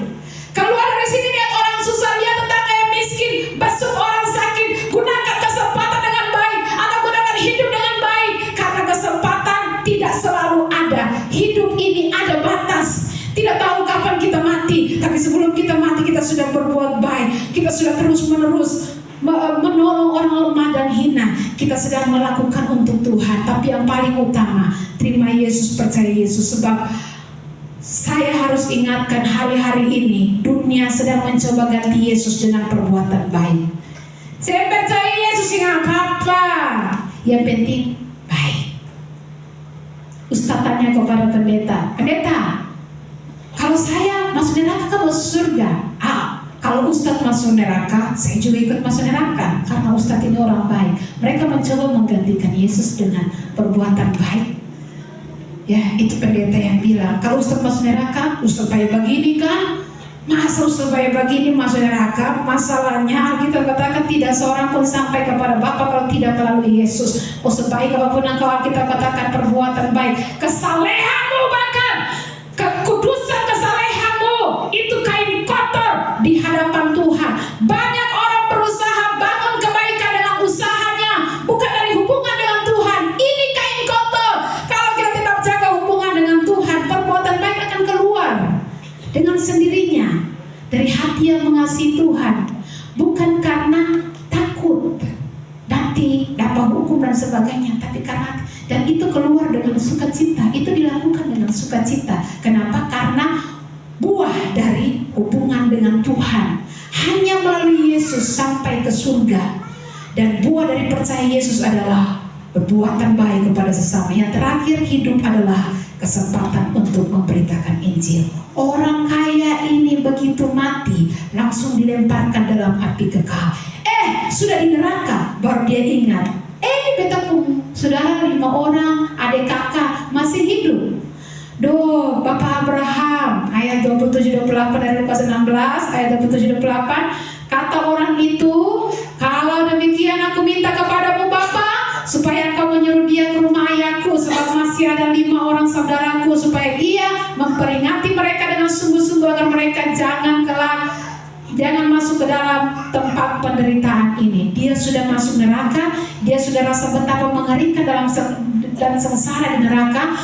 [SPEAKER 1] Keluar dari sini lihat orang susah, lihat tetangga yang miskin, besuk orang sakit. Gunakan kesempatan dengan baik, atau gunakan hidup dengan baik. Karena kesempatan tidak selalu ada. Hidup ini ada batas. Tidak tahu kapan kita mati, tapi sebelum kita mati kita sudah berbuat baik. Kita sudah terus-menerus menolong orang lemah dan hina. Kita sedang melakukan untuk Tuhan. Tapi yang paling utama, terima Yesus, percaya Yesus. Sebab saya harus ingatkan hari-hari ini dunia sedang mencoba ganti Yesus dengan perbuatan baik. Saya percaya Yesus yang apa? Yang penting baik. Ustaz tanya kepada pendeta, kalau saya masuk neraka kamu masuk surga? Kalau Ustadz masuk neraka, saya juga ikut masuk neraka. Karena Ustadz ini orang baik. Mereka mencoba menggantikan Yesus dengan perbuatan baik. Ya, itu pendeta yang bilang, kalau Ustadz masuk neraka, Ustadz kayak begini kan? Masa Ustadz kayak begini masuk neraka? Masalahnya Alkitab katakan tidak seorang pun sampai kepada Bapa kalau tidak melalui Yesus. Sebaik apapun engkau, Alkitab katakan perbuatan baik, kesalehanmu bahkan kekudusan kesalehanmu itu kain kotor di hadapan Tuhan. Banyak orang berusaha bangun kebaikan dengan usahanya, bukan dari hubungan dengan Tuhan. Ini kain kotor. Kalau kita tetap jaga hubungan dengan Tuhan, perbuatan baik akan keluar dengan sendirinya dari hati yang mengasihi Tuhan, bukan karena takut nanti dapat hukum dan sebagainya, tapi karena, dan itu keluar dengan sukacita. Itu dilakukan dengan sukacita. Kenapa? Karena buah dari hubungan dengan Tuhan hanya melalui Yesus sampai ke surga. Dan buah dari percaya Yesus adalah perbuatan baik kepada sesama. Yang terakhir, hidup adalah kesempatan untuk memberitakan Injil. Orang kaya ini begitu mati langsung dilemparkan dalam api kekal. Sudah di neraka baru dia ingat, betapun saudara 5 orang adik kakak masih hidup. Doh, Bapak Abraham, ayat 27-28 dari Lukas 16, ayat 27-28, kata orang itu, kalau demikian aku minta kepadamu Bapa, supaya engkau menyuruh dia ke rumah ayahku, sebab masih ada 5 orang saudaraku, supaya dia memperingati mereka dengan sungguh-sungguh agar mereka jangan masuk ke dalam tempat penderitaan ini. Dia sudah masuk neraka, dia sudah rasa betapa mengerikan dan sengsara di neraka.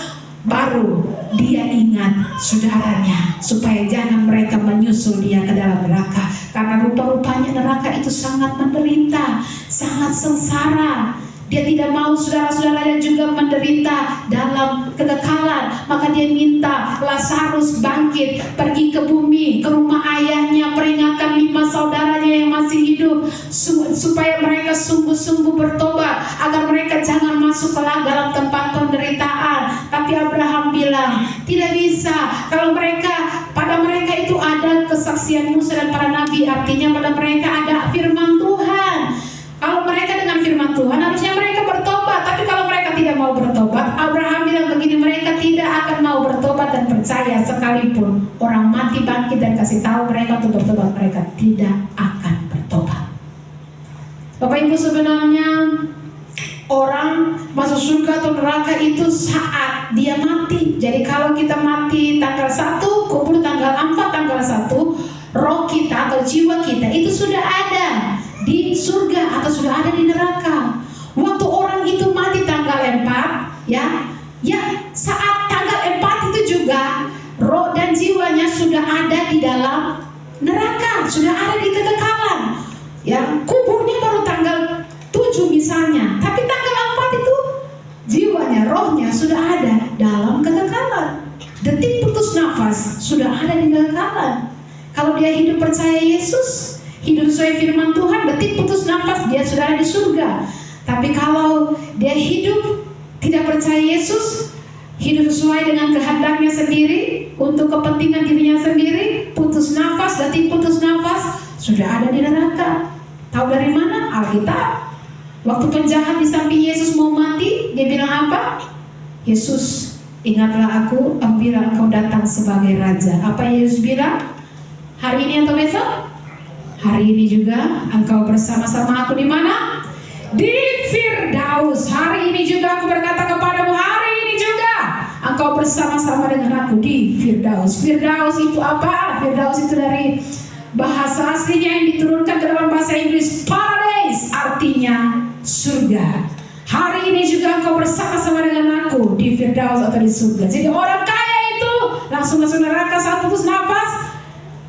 [SPEAKER 1] baru dia ingat saudaranya supaya jangan mereka menyusul dia ke dalam neraka. Karena rupa-rupanya neraka itu sangat menderita, sangat sengsara. Dia tidak mau saudara-saudaranya juga menderita dalam kekekalan. Maka dia minta Lazarus bangkit, pergi ke bumi, ke rumah ayahnya, peringatkan 5 saudaranya yang masih hidup, supaya mereka sungguh-sungguh bertobat, agar mereka jangan masuk ke dalam tempat penderitaan. Tapi Abraham bilang, tidak bisa. Kalau pada mereka itu ada kesaksian Musa dan para nabi, artinya pada mereka ada firman Tuhan. Kalau mereka dengan firman Tuhan, harusnya mereka bertobat. Tapi kalau mereka tidak mau bertobat, Abraham bilang begini, mereka tidak akan mau bertobat dan percaya sekalipun orang mati bangkit dan kasih tahu mereka untuk bertobat, mereka tidak akan bertobat. Bapak Ibu, sebenarnya orang masuk surga atau neraka itu saat dia mati. Jadi kalau kita mati tanggal 1, kubur tanggal 4, tanggal 1, roh kita atau jiwa kita itu sudah ada di surga atau sudah ada di neraka. Waktu orang itu mati tanggal 4, ya saat tanggal 4 itu juga roh dan jiwanya sudah ada di dalam neraka, sudah ada di kekekalan. Ya, kuburnya baru tanggal 7 misalnya, tapi tanggal 4 itu jiwanya, rohnya sudah ada dalam kekekalan. Detik putus nafas sudah ada di kekekalan. Kalau dia hidup percaya Yesus, hidup sesuai firman Tuhan, detik putus nafas dia sudah ada di surga. Tapi kalau dia hidup tidak percaya Yesus, hidup sesuai dengan kehendaknya sendiri, untuk kepentingan dirinya sendiri, putus nafas, detik putus nafas, sudah ada di neraka. Tahu dari mana? Alkitab. Waktu penjahat di samping Yesus mau mati, dia bilang apa? Yesus, ingatlah aku apabila engkau datang sebagai Raja. Apa Yesus bilang? Hari ini atau besok? Hari ini juga engkau bersama-sama aku di mana? Di Firdaus. Hari ini juga aku berkata kepadamu, hari ini juga engkau bersama-sama dengan aku di Firdaus. Firdaus itu apa? Firdaus itu dari bahasa aslinya yang diturunkan ke dalam bahasa Inggris paradise, artinya surga. Hari ini juga engkau bersama-sama dengan aku di Firdaus atau di surga. Jadi orang kaya itu langsung masuk neraka saat putus nafas.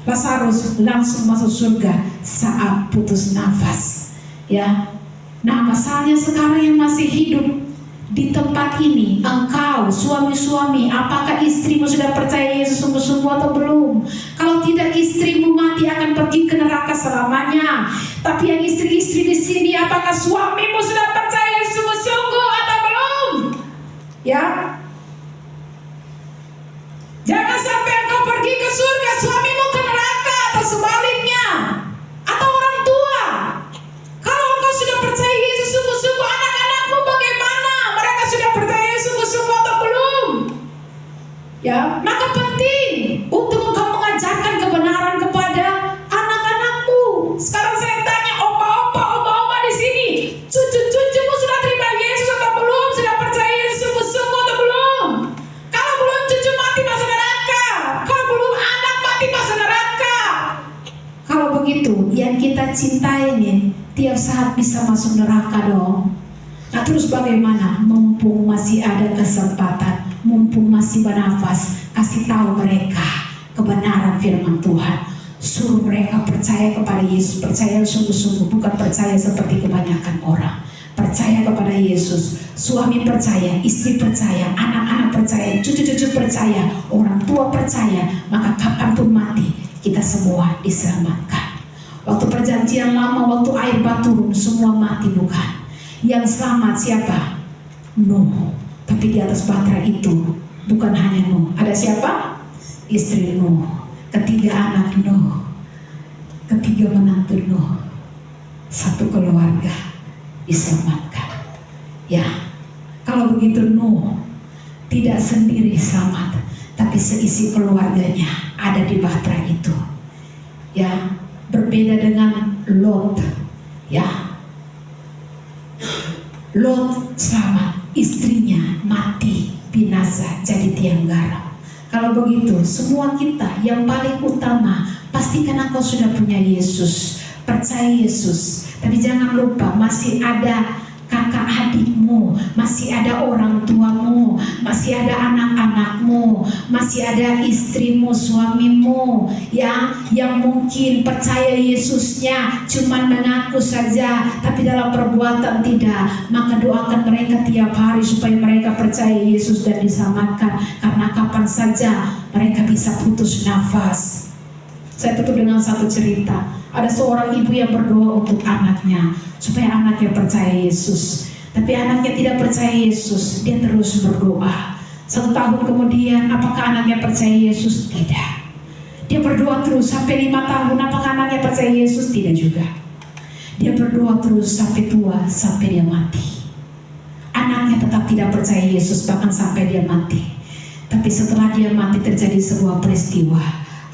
[SPEAKER 1] Lazarus langsung masuk surga saat putus nafas. Ya. Nah, masalahnya sekarang yang masih hidup di tempat ini, engkau suami-suami, apakah istrimu sudah percaya Yesus sungguh-sungguh atau belum? Kalau tidak, istrimu mati akan pergi ke neraka selamanya. Tapi yang istri-istri di sini, apakah suamimu sudah percaya Yesus sungguh-sungguh atau belum? Ya. Jangan sampai engkau pergi ke surga, suamimu ke neraka, atau sebaliknya, atau orang tua. Kalau engkau sudah percaya Yesus sungguh-sungguh, anak-anakmu bagaimana? Mereka sudah percaya Yesus sungguh-sungguh atau belum? Ya, maka penting untuk engkau mengajarkan kebenaran kepada anak-anakmu. Sekarang saya tanya, oma-oma di sini, cucu-cucumu sudah terima Yesus atau belum? Sudah percaya Yesus sungguh-sungguh atau belum? Kalau belum, cucu mati masuk neraka. Kalau belum, anak mati masuk neraka. Kalau begitu, yang kita cintai nih tiap saat bisa masuk neraka dong. Nah, terus bagaimana? Mumpung masih ada kesempatan, mumpung masih bernafas, kasih tahu mereka kebenaran firman Tuhan. Suruh mereka percaya kepada Yesus, percaya sungguh-sungguh, bukan percaya seperti kebanyakan orang. Percaya kepada Yesus, suami percaya, istri percaya, anak-anak percaya, cucu-cucu percaya, orang tua percaya, maka kapanpun mati, kita semua diselamatkan. Waktu perjanjian lama, waktu air bah turun, semua mati bukan? Yang selamat siapa? Nuh. Tapi di atas bahtera itu bukan hanya Nuh. Ada siapa? Istri Nuh, ketiga anak Nuh, ketiga menantu Nuh, satu keluarga diselamatkan. Ya, kalau begitu Nuh tidak sendiri selamat, tapi seisi keluarganya ada di bahtera itu. Ya, berbeda dengan Lot. Ya, Lot selamat, istrinya mati binasa jadi tiang garam. Kalau begitu, semua kita yang paling utama, pastikan engkau sudah punya Yesus, percaya Yesus. Tapi jangan lupa, masih ada kakak adikmu, masih ada orang tuamu, masih ada anak-anak anakmu, masih ada istrimu, suamimu ya, yang mungkin percaya Yesusnya cuman mengaku saja tapi dalam perbuatan tidak, maka doakan mereka tiap hari supaya mereka percaya Yesus dan diselamatkan, karena kapan saja mereka bisa putus nafas. Saya tutup dengan satu cerita. Ada seorang ibu yang berdoa untuk anaknya supaya anaknya percaya Yesus, tapi anaknya tidak percaya Yesus. Dia terus berdoa. 1 tahun kemudian, apakah anaknya percaya Yesus? Tidak. Dia berdoa terus sampai 5 tahun. Apakah anaknya percaya Yesus? Tidak juga. Dia berdoa terus sampai tua, sampai dia mati. Anaknya tetap tidak percaya Yesus bahkan sampai dia mati. Tapi setelah dia mati terjadi sebuah peristiwa.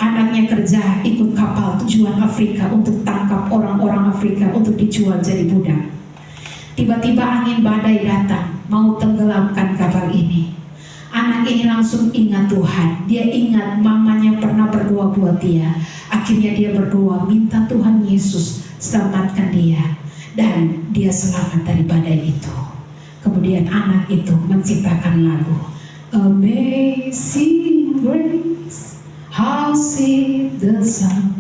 [SPEAKER 1] Anaknya kerja ikut kapal tujuan Afrika untuk tangkap orang-orang Afrika untuk dijual jadi budak. Tiba-tiba angin badai datang mau tenggelamkan kapal ini. Anak ini langsung ingat Tuhan. Dia ingat mamanya pernah berdoa buat dia. Akhirnya dia berdoa minta Tuhan Yesus selamatkan dia, dan dia selamat dari badai itu. Kemudian anak itu menciptakan lagu Amazing Grace, how sweet the sound.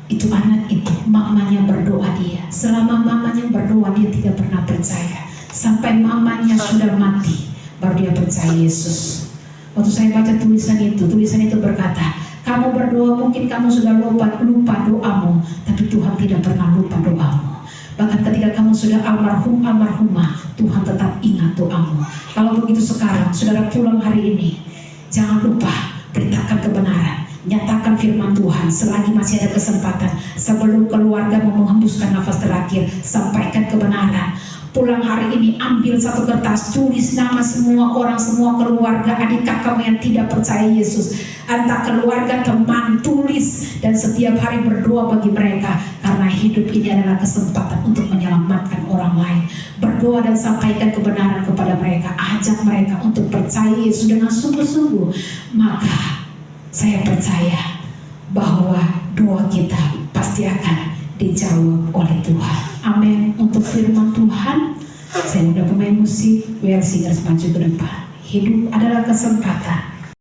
[SPEAKER 1] Itu anak itu, mamanya berdoa dia. Selama mamanya berdoa dia tidak pernah percaya. Sampai mamanya sudah mati baru dia percaya Yesus. Waktu saya baca tulisan itu berkata, kamu berdoa mungkin kamu sudah lupa doamu, tapi Tuhan tidak pernah lupa doamu. Bahkan ketika kamu sudah almarhumah, Tuhan tetap ingat doamu. Kalau begitu sekarang saudara pulang hari ini, jangan lupa beritakan kebenaran, nyatakan firman Tuhan selagi masih ada kesempatan. Sebelum keluarga menghembuskan nafas terakhir, sampaikan kebenaran. Pulang hari ini ambil satu kertas, tulis nama semua orang, semua keluarga, adik kakakmu yang tidak percaya Yesus, entah keluarga, teman, tulis, dan setiap hari berdoa bagi mereka, karena hidup ini adalah kesempatan untuk menyelamatkan orang lain. Berdoa dan sampaikan kebenaran kepada mereka, ajak mereka untuk percaya Yesus dengan sungguh-sungguh. Maka saya percaya bahwa doa kita pasti akan dijawab oleh Tuhan. Amin. Untuk firman Tuhan, saya udah pemain musik, we are singers, maju ke depan. Hidup adalah kesempatan